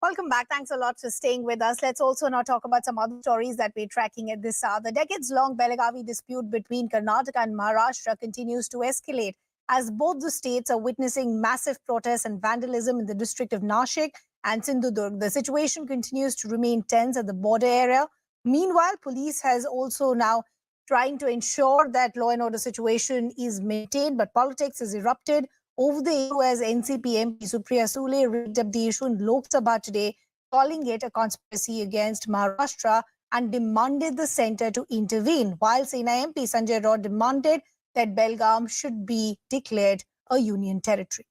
Welcome back. Thanks a lot for staying with us. Let's also now talk about some other stories that we're tracking at this hour. The decades-long Belagavi dispute between Karnataka and Maharashtra continues to escalate as both the states are witnessing massive protests and vandalism in the district of Nashik and Sindhudurg. The situation continues to remain tense at the border area. Meanwhile, police has also now trying to ensure that law and order situation is maintained, but politics has erupted over the issue as NCP MP Supriya Sule rigged up the issue in Lok Sabha today, calling it a conspiracy against Maharashtra and demanded the centre to intervene, while Sena MP Sanjay Raut demanded that Belgaum should be declared a union territory.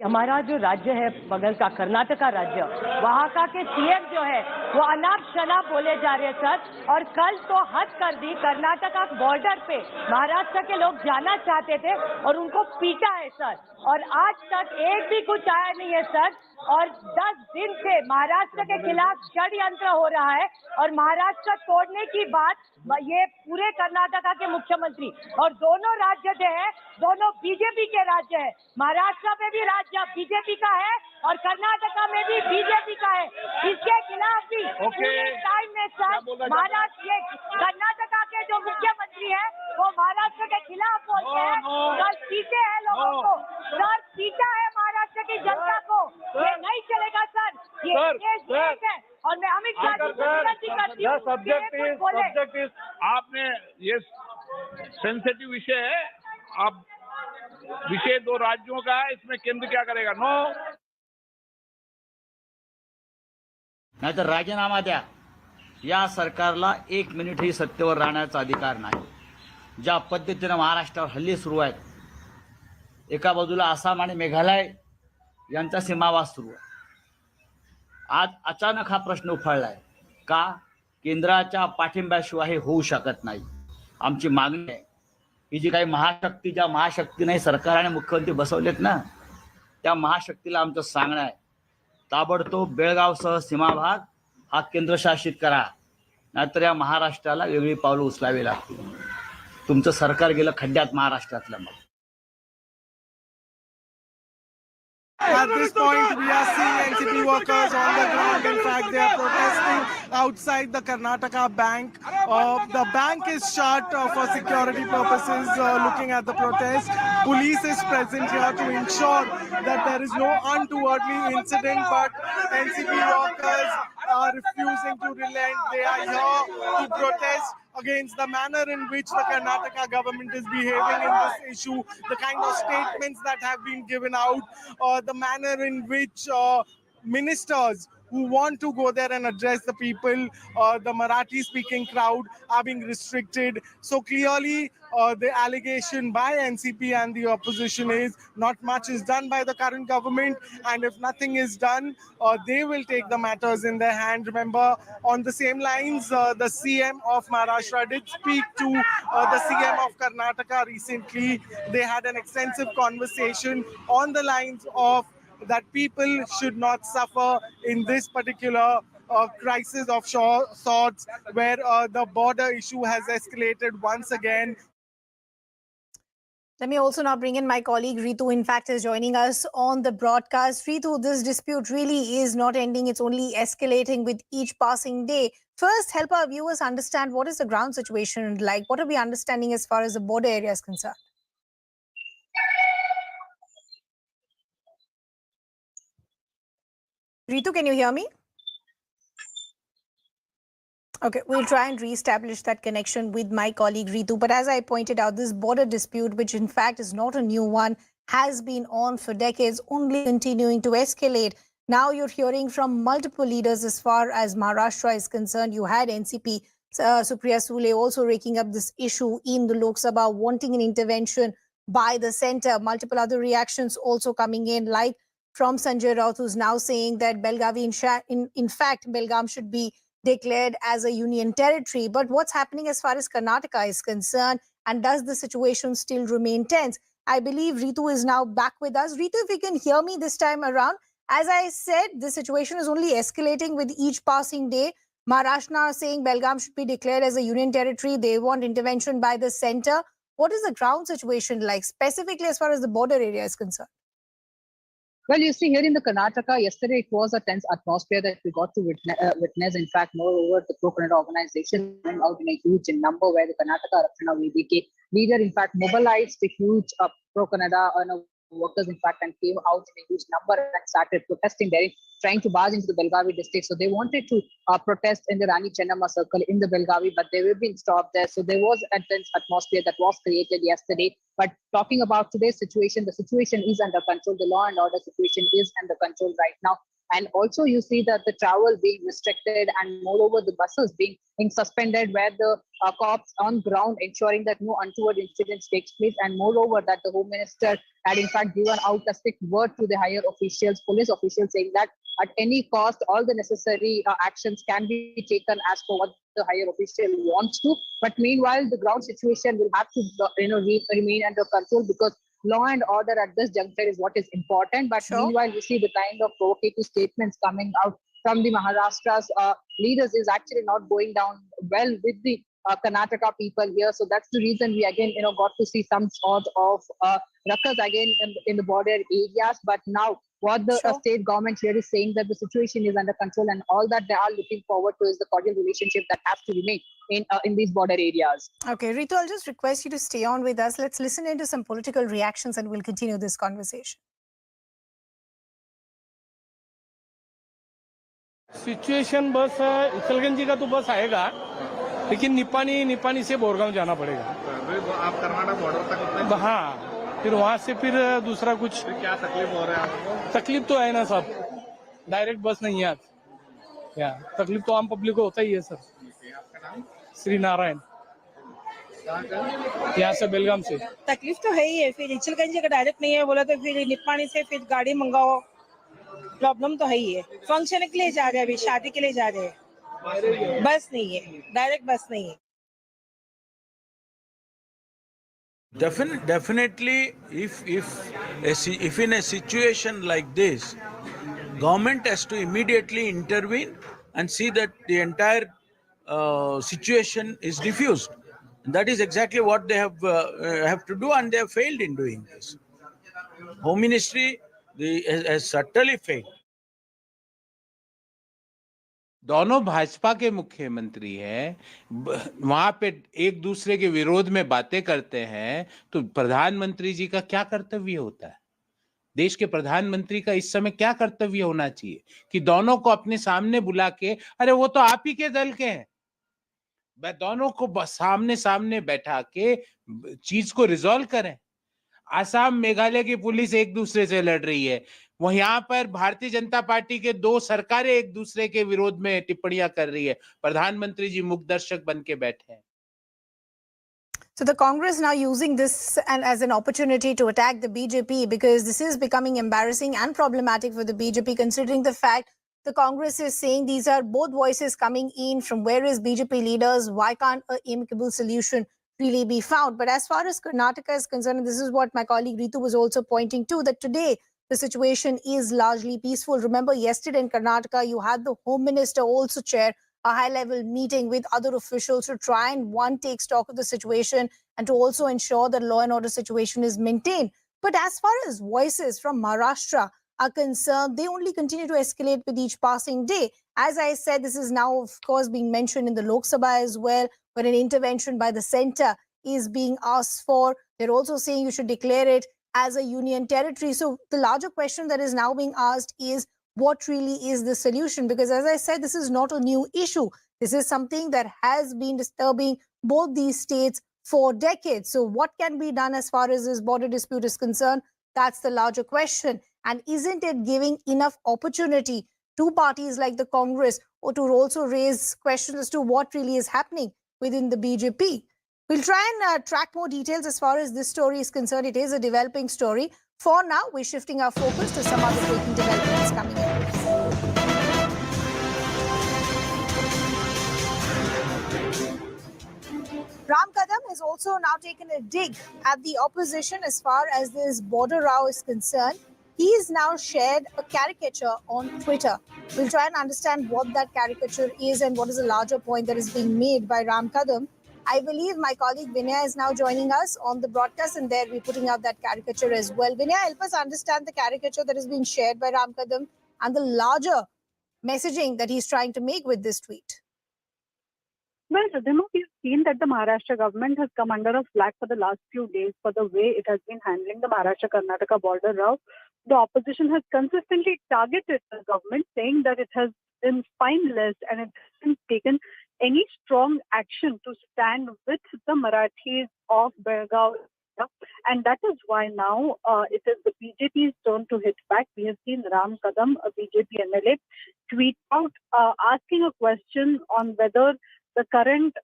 हमारा जो राज्य है बगल का कर्नाटका राज्य, वहाँ का के सीएम जो है वो अनाप शनाप बोले जा रहे हैं सर। और कल तो हद कर दी, कर्नाटका बॉर्डर पे महाराष्ट्र के लोग जाना चाहते थे और उनको पीटा है सर। और आज तक एक भी कुछ आया नहीं है सर। और 10 दिन से महाराष्ट्र के खिलाफ षड्यंत्र हो रहा है और महाराष्ट्र तोड़ने की बात ये पूरे कर्नाटका के मुख्यमंत्री, और दोनों राज्य जो है दोनों बीजेपी के राज्य है। महाराष्ट्र में भी राज्य बीजेपी का है और कर्नाटका में भी बीजेपी का है। इसके खिलाफ भी पूरे टाइम में सर महाराष्ट्र कर्नाटका के जो मुख्यमंत्री है वो महाराष्ट्र के खिलाफ बोलते हैं, सर पीटे हैं लोगों को, सर पीटा है महाराष्ट्र की जनता को। ये नहीं चलेगा सर, ये देश है। और मैं अमित शाह जी को विनती करती हूँ, सब्जेक्ट आपने ये सेंसिटिव विषय है, आप विषय दो राज्यों का है, इसमें केंद्र क्या करेगा? नो, नाही तर राजीनामा द्या। या सरकारला 1 मिनिटही सत्तेवर राहण्याचा अधिकार नाही। ज्या पद्धतीने महाराष्ट्रावर हल्ले सुरू आहेत, एका बाजूला आसाम आणि मेघालय यांचा सीमावास सुरू आहे। आज अचानक हा प्रश्न उफाळलाय का? केंद्राच्या पाठिंब्याशिवाय हे होऊ शकत नाही। आमची मागणी आहे ही जी काही महाशक्ती, ज्या महाशक्तीने सरकार आणि मुख्यमंत्री बसवलेत ना, त्या महाशक्तीला आमचं सांगणं आहे, ताबडतोब बेळगावसह सीमाभाग हा केंद्रशासित करा, नाहीतर या महाराष्ट्राला वेगळी पावलं उचलावी लागतील। तुमचं सरकार गेलं खड्ड्यात महाराष्ट्रातलं। मग At this point, we are seeing NCP workers on the ground. In fact, they are protesting outside the Karnataka bank. The bank is shut for security purposes. Looking at the protest, police is present here to ensure that there is no untowardly incident. But NCP workers are refusing to relent. They are here to protest against the manner in which the Karnataka government is behaving in this issue, the kind of statements that have been given out, the manner in which ministers who want to go there and address the people, the Marathi-speaking crowd, are being restricted. So clearly, the allegation by NCP and the opposition is not much is done by the current government, and if nothing is done, they will take the matters in their hand. Remember, on the same lines, the CM of Maharashtra did speak to the CM of Karnataka recently. They had an extensive conversation on the lines of that people should not suffer in this particular crisis of sorts where the border issue has escalated once again. Let me also now bring in my colleague Ritu, in fact, is joining us on the broadcast. Ritu, this dispute really is not ending. It's only escalating with each passing day. First, help our viewers understand what is the ground situation like. What are we understanding as far as the border area is concerned? Ritu, can you hear me? Okay, we'll try and re-establish that connection with my colleague Ritu. But as I pointed out, this border dispute, which in fact is not a new one, has been on for decades, only continuing to escalate. Now you're hearing from multiple leaders as far as Maharashtra is concerned. You had NCP, Supriya Sule, also raking up this issue in the Lok Sabha, wanting an intervention by the centre. Multiple other reactions also coming in, like from Sanjay Raut, who's now saying that Belgavi, in fact, Belgaum should be declared as a union territory. But what's happening as far as Karnataka is concerned, and does the situation still remain tense? I believe Ritu is now back with us. Ritu, if you can hear me this time around, as I said, the situation is only escalating with each passing day. Maharashtra are saying Belgaum should be declared as a union territory. They want intervention by the centre. What is the ground situation like, specifically as far as the border area is concerned? Well, you see, here in the Karnataka, yesterday it was a tense atmosphere that we got to witness. In fact, moreover, the pro-Kannada organization came out in a huge number where the Karnataka Rakshana VDK leader, in fact, mobilized a huge pro-Kannada workers, in fact, and came out in a huge number and started protesting there, trying to barge into the Belgavi district. So they wanted to protest in the Rani Chennamma circle in the Belgavi, but they were being stopped there. So there was a tense atmosphere that was created yesterday. But talking about today's situation, the situation is under control. The law and order situation is under control right now. And also you see that the travel being restricted and moreover the buses being suspended where the cops on ground ensuring that no untoward incidents takes place, and moreover that the Home Minister had in fact given out a strict word to the higher officials, police officials, saying that at any cost all the necessary actions can be taken as per what the higher official wants to. But meanwhile the ground situation will have to remain under control, because law and order at this juncture is what is important. But meanwhile, we see the kind of provocative statements coming out from the Maharashtra's leaders is actually not going down well with the Karnataka people here. So that's the reason we again, got to see some sort of ruckus again in the border areas. But now what the state government here is saying that the situation is under control, and all that they are looking forward to is the cordial relationship that has to remain in these border areas. Okay, Ritu, I'll just request you to stay on with us. Let's listen into some political reactions and we'll continue this conversation. Situation बस इचलगंजी का तो बस आएगा, लेकिन निपानी से बोरगांव जाना पड़ेगा। आप कर्नाटक बॉर्डर तक? हाँ, फिर वहाँ से फिर दूसरा कुछ। क्या तकलीफ हो रहा है आपको? तकलीफ तो है ना सब, डायरेक्ट बस नहीं है। तकलीफ तो आम पब्लिक को होता ही है सर। श्री नारायण, यहाँ से बेलगाम से। तकलीफ तो है ही है, फिर इचलगंजी का डायरेक्ट नहीं है बोला तो फिर निपानी से फिर गाड़ी मंगाओ, प्रॉब्लम तो है ही है। फंक्शन के लिए जा रहे हैं, अभी शादी के लिए जा रहे हैं, बस नहीं है, डायरेक्ट बस नहीं है। Definitely, if in a situation like this, government has to immediately intervene and see that the entire situation is diffused. That is exactly what they have to do, and they have failed in doing this. Home Ministry has certainly failed. दोनों भाजपा के मुख्यमंत्री हैं, वहां पे एक दूसरे के विरोध में बातें करते हैं, तो प्रधानमंत्री जी का क्या कर्तव्य होता है? देश के प्रधानमंत्री का इस समय क्या कर्तव्य होना चाहिए कि दोनों को अपने सामने बुला के, अरे वो तो आप ही के दल के हैं, दोनों को सामने बैठा के चीज को रिजॉल्व करें। आसाम मेघालय की पुलिस एक दूसरे से लड़ रही है, वह यहाँ पर भारतीय जनता पार्टी के दो सरकारें एक दूसरे के विरोध में टिप्पणियां कर रही है, प्रधानमंत्री जी मुख्य दर्शक बन के बैठे हैं। So the Congress now using this as an opportunity to attack the BJP, because this is becoming embarrassing and problematic for the BJP, considering the fact the Congress is saying these are both voices coming in from various BJP leaders. Why can't an amicable solution really be found? But as far as Karnataka is concerned, and this is what my colleague Ritu was also pointing to, that today the situation is largely peaceful. Remember, yesterday in Karnataka, you had the Home Minister also chair a high-level meeting with other officials to try and take stock of the situation and to also ensure that law and order situation is maintained. But as far as voices from Maharashtra are concerned, they only continue to escalate with each passing day. As I said, this is now, of course, being mentioned in the Lok Sabha as well, where an intervention by the centre is being asked for. They're also saying you should declare it as a union territory. So the larger question that is now being asked is, what really is the solution? Because as I said, this is not a new issue. This is something that has been disturbing both these states for decades. So what can be done as far as this border dispute is concerned? That's the larger question. And isn't it giving enough opportunity to parties like the Congress or to also raise questions as to what really is happening within the BJP? We'll try and track more details as far as this story is concerned. It is a developing story. For now, we're shifting our focus to some other breaking developments coming in. Ram Kadam has also now taken a dig at the opposition as far as this border row is concerned. He's now shared a caricature on Twitter. We'll try and understand what that caricature is and what is the larger point that is being made by Ram Kadam. I believe my colleague Vinaya is now joining us on the broadcast, and there we're putting out that caricature as well. Vinaya, help us understand the caricature that is being shared by Ram Kadam and the larger messaging that he's trying to make with this tweet. Well, Radhima, we've seen that the Maharashtra government has come under a flag for the last few days for the way it has been handling the Maharashtra-Karnataka border row. The opposition has consistently targeted the government, saying that it has been spineless and it hasn't taken any strong action to stand with the Marathis of Bengal. And that is why now it is the BJP's turn to hit back. We have seen Ram Kadam, a BJP MLA, tweet out asking a question on whether the current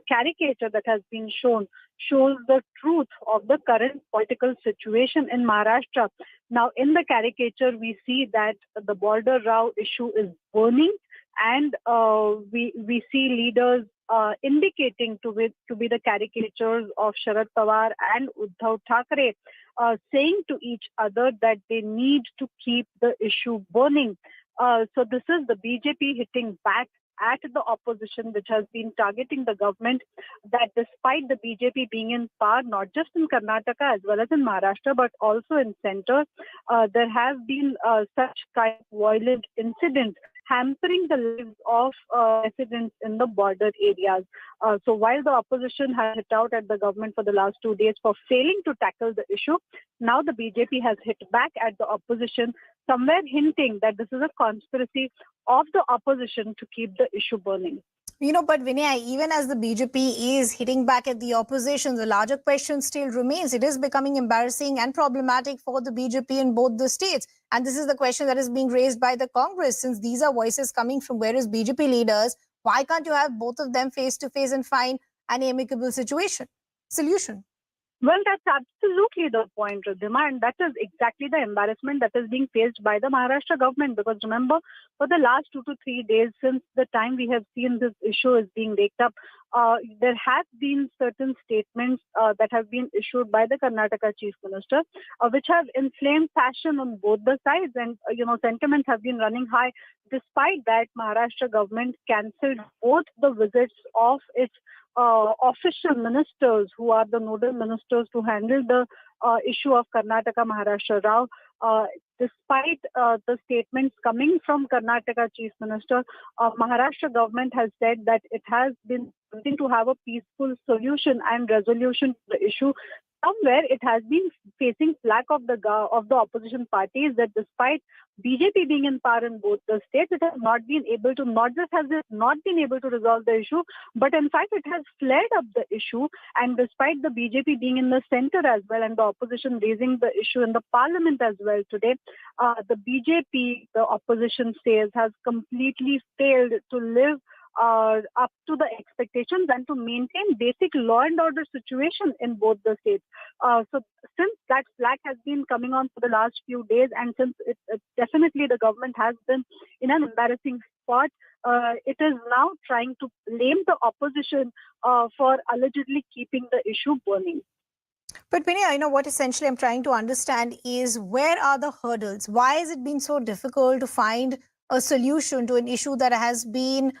caricature that has been shown shows the truth of the current political situation in Maharashtra. Now, in the caricature, we see that the border row issue is burning, and we see leaders indicating to be the caricatures of Sharad Pawar and Uddhav Thackeray, saying to each other that they need to keep the issue burning. So this is the BJP hitting back at the opposition, which has been targeting the government, that despite the BJP being in power, not just in Karnataka as well as in Maharashtra, but also in centre, there have been such kind of violent incidents hampering the lives of residents in the border areas. So while the opposition has hit out at the government for the last 2 days for failing to tackle the issue, now the BJP has hit back at the opposition, somewhere hinting that this is a conspiracy of the opposition to keep the issue burning. You know, but Vinay, even as the BJP is hitting back at the opposition, the larger question still remains. It is becoming embarrassing and problematic for the BJP in both the states. And this is the question that is being raised by the Congress. Since these are voices coming from various BJP leaders, why can't you have both of them face to face and find an amicable solution? Well, that's absolutely the point, Radhima, and that is exactly the embarrassment that is being faced by the Maharashtra government. Because remember, for the last 2 to 3 days since the time we have seen this issue is being raked up, there have been certain statements that have been issued by the Karnataka Chief Minister, which have inflamed passion on both the sides, and sentiments have been running high. Despite that, Maharashtra government cancelled both the visits of its official ministers, who are the nodal ministers to handle the issue of Karnataka-Maharashtra row. Despite the statements coming from Karnataka Chief Minister, Maharashtra government has said that it has been wanting to have a peaceful solution and resolution to the issue. Somewhere it has been facing flack of the opposition parties that despite BJP being in power in both the states, it has not been able to, not just has it not been able to resolve the issue, but in fact it has flared up the issue. And despite the BJP being in the center as well and the opposition raising the issue in the parliament as well today, the BJP, the opposition says, has completely failed to live up to the expectations and to maintain basic law and order situation in both the states. So since that flag has been coming on for the last few days, and since it definitely the government has been in an embarrassing spot, it is now trying to blame the opposition for allegedly keeping the issue burning. But Vinay, what essentially I'm trying to understand is where are the hurdles? Why has it been so difficult to find a solution to an issue that has been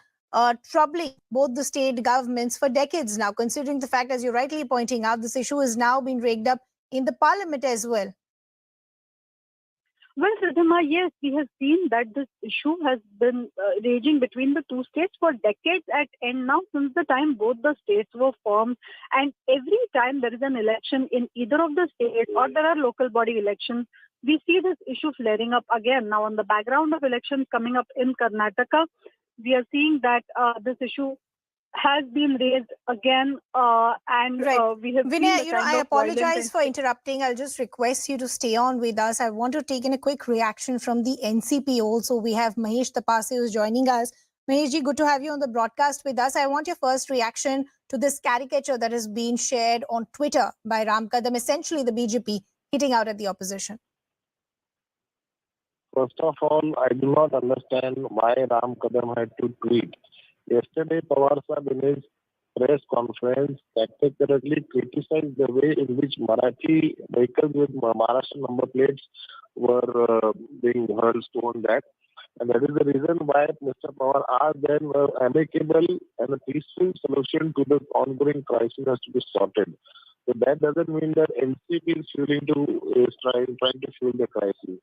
troubling both the state governments for decades now, considering the fact, as you're rightly pointing out, this issue has now been raked up in the parliament as well? Well, Siddhama, yes, we have seen that this issue has been raging between the two states for decades at end now, since the time both the states were formed. And every time there is an election in either of the states or there are local body elections, we see this issue flaring up again. Now, on the background of elections coming up in Karnataka, we are seeing that this issue has been raised again, and we have Vinay, seen I apologize for interrupting. I'll just request you to stay on with us. I want to take in a quick reaction from the NCP also. We have Mahesh Tapase who's joining us. Mahesh ji, good to have you on the broadcast with us. I want your first reaction to this caricature that has been shared on Twitter by Ram Kadam, essentially the BJP hitting out at the opposition. First of all, I do not understand why Ram Kadam had to tweet. Yesterday, Pawar Sahib in his press conference categorically criticized the way in which Marathi vehicles with Maharashtra number plates were being hurled on that. And that is the reason why Mr. Pawar asked them an amicable and a peaceful solution to the ongoing crisis has to be sorted. So that doesn't mean that NCP is trying to fuel the crisis.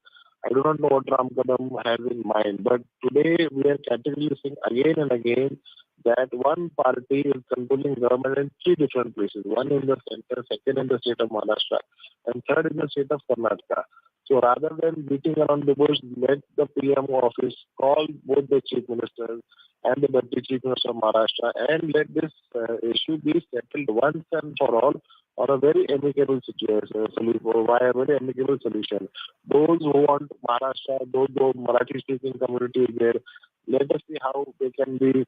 I do not know what Ram Kadam has in mind, but today we are categorically saying again and again that one party is controlling government in three different places. One in the center, second in the state of Maharashtra, and third in the state of Karnataka. So rather than beating around the bush, let the PM office call both the chief ministers and the deputy chief minister of Maharashtra and let this issue be settled once and for all on a very amicable situation, via a very amicable solution. Those who want Maharashtra, those Marathi-speaking community is there, let us see how they can be,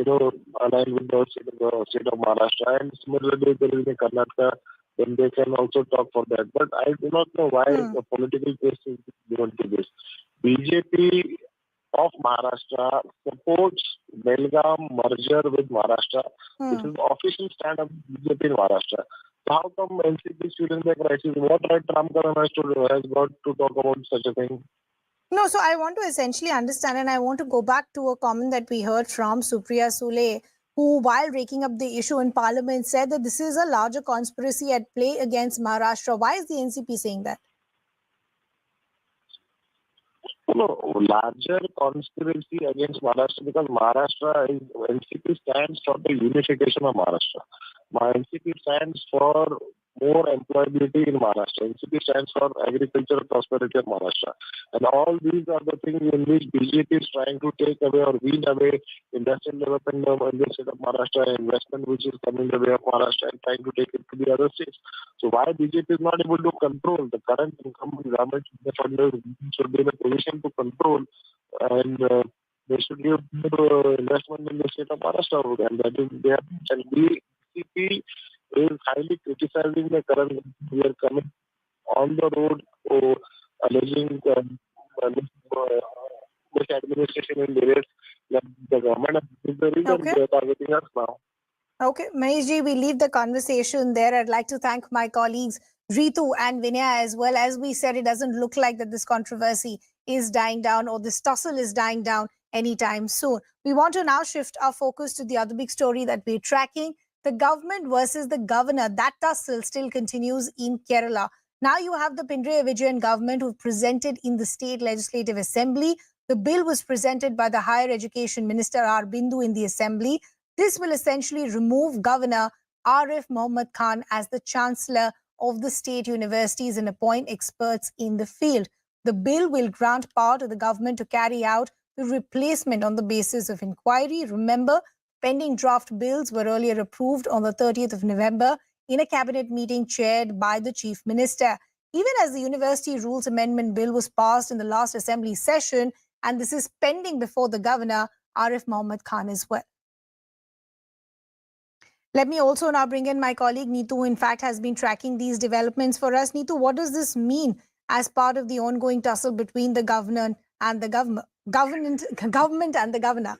aligned with the state of Maharashtra. And similarly, if there is in Karnataka, then they can also talk for that. But I do not know why the political case is given to this. BJP of Maharashtra supports Belgaum merger with Maharashtra. This is the official stand of BJP in Maharashtra. So how come NCP is feeling the crisis? What right Ram Kadam has got to talk about such a thing? No, so I want to essentially understand, and I want to go back to a comment that we heard from Supriya Sule, who, while raking up the issue in Parliament, said that this is a larger conspiracy at play against Maharashtra. Why is the NCP saying that? No, larger conspiracy against Maharashtra because NCP stands for the unification of Maharashtra. NCP stands for more employability in Maharashtra. NCP stands for agricultural prosperity of Maharashtra. And all these are the things in which BJP is trying to take away or wean away industrial development in the state of Maharashtra, investment which is coming the way of Maharashtra and trying to take it to the other states. So why BJP is not able to control the current incumbent government should be in a position to control and they should give investment in the state of Maharashtra, and that is there. And BJP is highly criticizing the current. We are coming on the road alleging misadministration in various the government. Is the reason they are targeting us now. Okay, Mahesh ji, we leave the conversation there. I'd like to thank my colleagues Ritu and Vinaya as well. As we said, it doesn't look like that this controversy is dying down or this tussle is dying down anytime soon. We want to now shift our focus to the other big story that we're tracking. The government versus the governor. That tussle still continues in Kerala. Now you have the Pinarayi Vijayan government who presented in the State Legislative Assembly. The bill was presented by the Higher Education Minister R. Bindu in the Assembly. This will essentially remove Governor Arif Mohammad Khan as the Chancellor of the state universities and appoint experts in the field. The bill will grant power to the government to carry out the replacement on the basis of inquiry. Remember, pending draft bills were earlier approved on the 30th of November in a cabinet meeting chaired by the Chief Minister. Even as the University Rules Amendment Bill was passed in the last Assembly session, and this is pending before the Governor Arif Mohammad Khan as well. Let me also now bring in my colleague Neetu, who in fact has been tracking these developments for us. Neetu, what does this mean as part of the ongoing tussle between the governor and the government and the governor?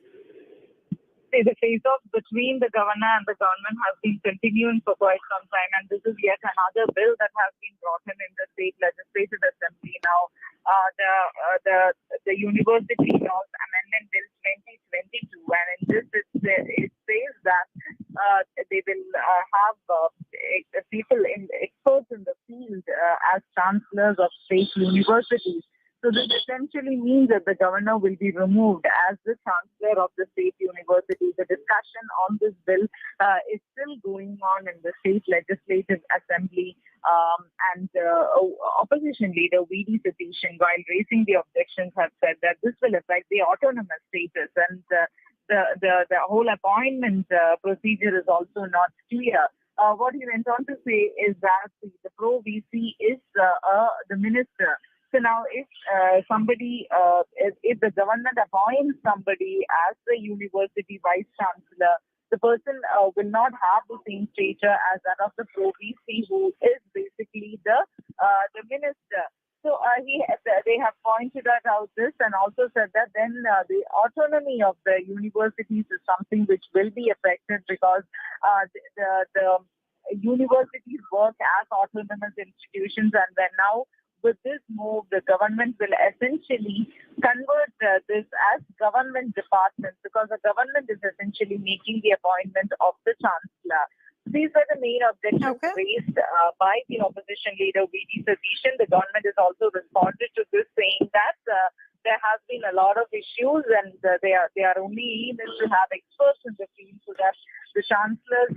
See, the face-off between the governor and the government has been continuing for quite some time, and this is yet another bill that has been brought in the state legislative assembly now. The University Laws Amendment Bill 2022, and in this it says that they will have people experts in the field as chancellors of state universities. So this essentially means that the governor will be removed as the chancellor of the state university. The discussion on this bill is still going on in the state legislative assembly. And opposition leader V.D. Satishan, while raising the objections, have said that this will affect the autonomous status, and the whole appointment procedure is also not clear. What he went on to say is that the pro-VC is the minister. So now, if if the government appoints somebody as the university vice chancellor, the person will not have the same stature as that of the pro-VC, who is basically the minister. So they have pointed out this and also said that then the autonomy of the universities is something which will be affected, because the universities work as autonomous institutions, and then now with this move, the government will essentially convert this as government departments, because the government is essentially making the appointment of the chancellor. These are the main objections raised by the opposition leader V.D. Satishan. The government has also responded to this, saying that there has been a lot of issues, and they are only able to have experts in the field so that the chancellors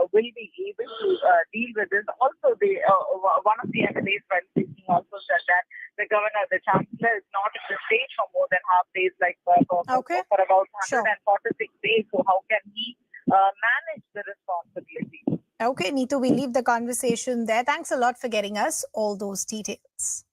will be able to deal with this. Also, one of the MLAs while speaking also said that the chancellor is not at the stage for more than half days, like for about 146 days. So how can he manage the responsibility? Okay, Neetu, we leave the conversation there. Thanks a lot for getting us all those details.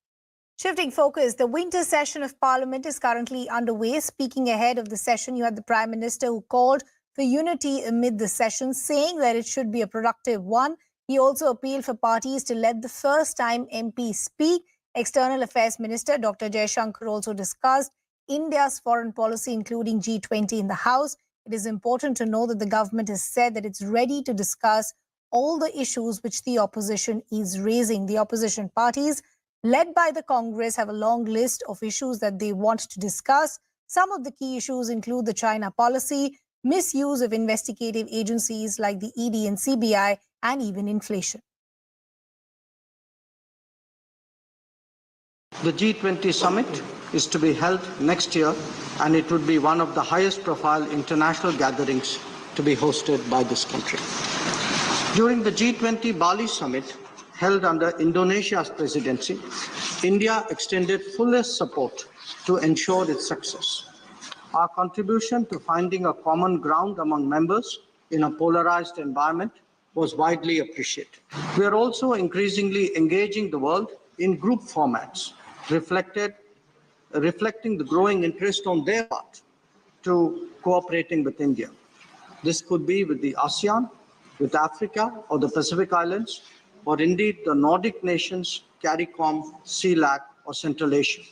Shifting focus, the winter session of Parliament is currently underway. Speaking ahead of the session, you had the Prime Minister who called for unity amid the session, saying that it should be a productive one. He also appealed for parties to let the first-time MP speak. External Affairs Minister Dr. Jaishankar also discussed India's foreign policy, including G20 in the House. It is important to know that the government has said that it's ready to discuss all the issues which the opposition is raising. The opposition parties, led by the Congress, have a long list of issues that they want to discuss. Some of the key issues include the China policy, misuse of investigative agencies like the ED and CBI, and even inflation. The G20 summit is to be held next year, and it would be one of the highest profile international gatherings to be hosted by this country. During the G20 Bali summit, held under Indonesia's presidency, India extended fullest support to ensure its success. Our contribution to finding a common ground among members in a polarized environment was widely appreciated. We are also increasingly engaging the world in group formats, reflecting the growing interest on their part to cooperating with India. This could be with the ASEAN, with Africa or the Pacific Islands, or indeed the Nordic nations, CARICOM, CELAC, or Central Asia.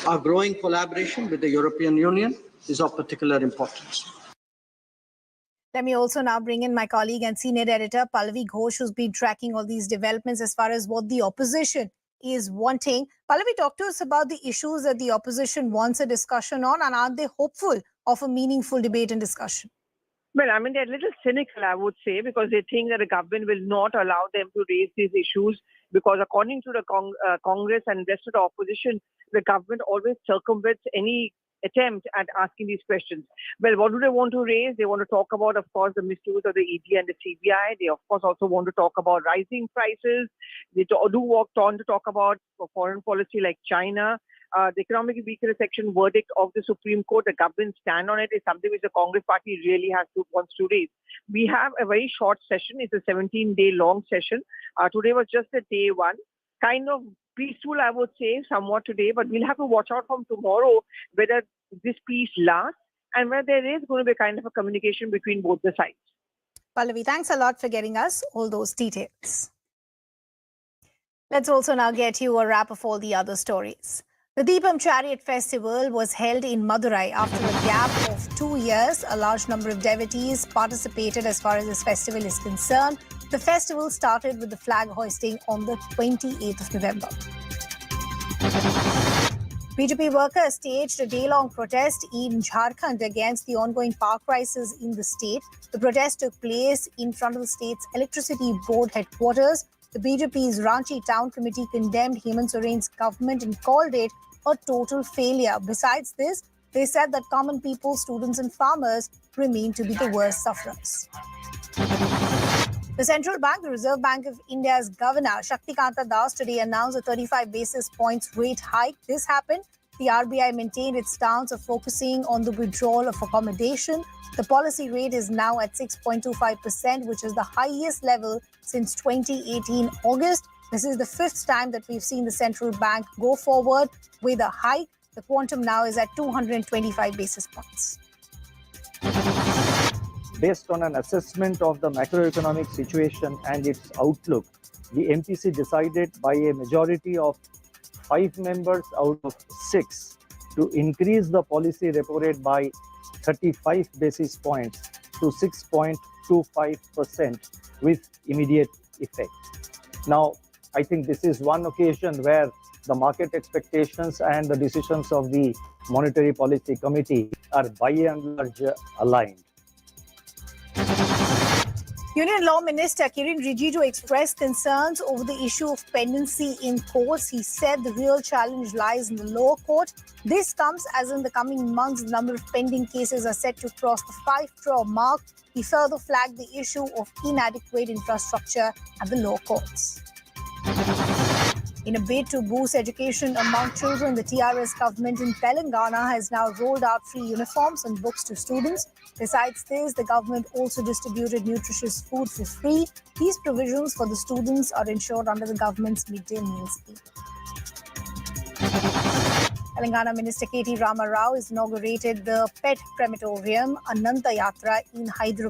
Our growing collaboration with the European Union is of particular importance. Let me also now bring in my colleague and senior editor, Pallavi Ghosh, who's been tracking all these developments as far as what the opposition is wanting. Pallavi, talk to us about the issues that the opposition wants a discussion on, and are they hopeful of a meaningful debate and discussion? Well, I mean, they're a little cynical, I would say, because they think that the government will not allow them to raise these issues, because according to the Congress and the rest of the opposition, the government always circumvents any attempt at asking these questions. Well, what do they want to raise? They want to talk about, of course, the misuse of the ED and the CBI. They, of course, also want to talk about rising prices. They do want to talk about foreign policy like China. The economic weakness section verdict of the Supreme Court, the government stand on it, is something which the Congress party really wants to raise. We have a very short session. It's a 17-day long session. Today was just a day one. Kind of peaceful, I would say, somewhat today, but we'll have to watch out from tomorrow whether this peace lasts and whether there is going to be a kind of a communication between both the sides. Pallavi, thanks a lot for getting us all those details. Let's also now get you a wrap of all the other stories. The Deepam Chariot Festival was held in Madurai after a gap of 2 years. A large number of devotees participated as far as this festival is concerned. The festival started with the flag hoisting on the 28th of November. BJP workers staged a day-long protest in Jharkhand against the ongoing power crisis in the state. The protest took place in front of the state's electricity board headquarters. The BJP's Ranchi Town Committee condemned Hemant Soren's government and called it a total failure. Besides this, they said that common people, students and farmers remain to be the worst sufferers. The central bank, the Reserve Bank of India's governor, Shaktikanta Das, today announced a 35 basis points rate hike. This happened. The RBI maintained its stance of focusing on the withdrawal of accommodation. The policy rate is now at 6.25%, which is the highest level since 2018 August. This is the fifth time that we've seen the central bank go forward with a hike. The quantum now is at 225 basis points. Based on an assessment of the macroeconomic situation and its outlook, the MPC decided by a majority of 5 members out of 6 to increase the policy repo rate by 35 basis points to 6.25% with immediate effect. Now, I think this is one occasion where the market expectations and the decisions of the Monetary Policy Committee are by and large aligned. Union Law Minister Kiren Rijiju expressed concerns over the issue of pendency in courts. He said the real challenge lies in the lower court. This comes as in the coming months, the number of pending cases are set to cross the 5 crore mark. He further flagged the issue of inadequate infrastructure at the lower courts. In a bid to boost education among children, the TRS government in Telangana has now rolled out free uniforms and books to students. Besides this, the government also distributed nutritious food for free. These provisions for the students are ensured under the government's midday meal scheme. Telangana Minister K.T. Rama Rao has inaugurated the Pet Crematorium Ananta Yatra in Hyderabad.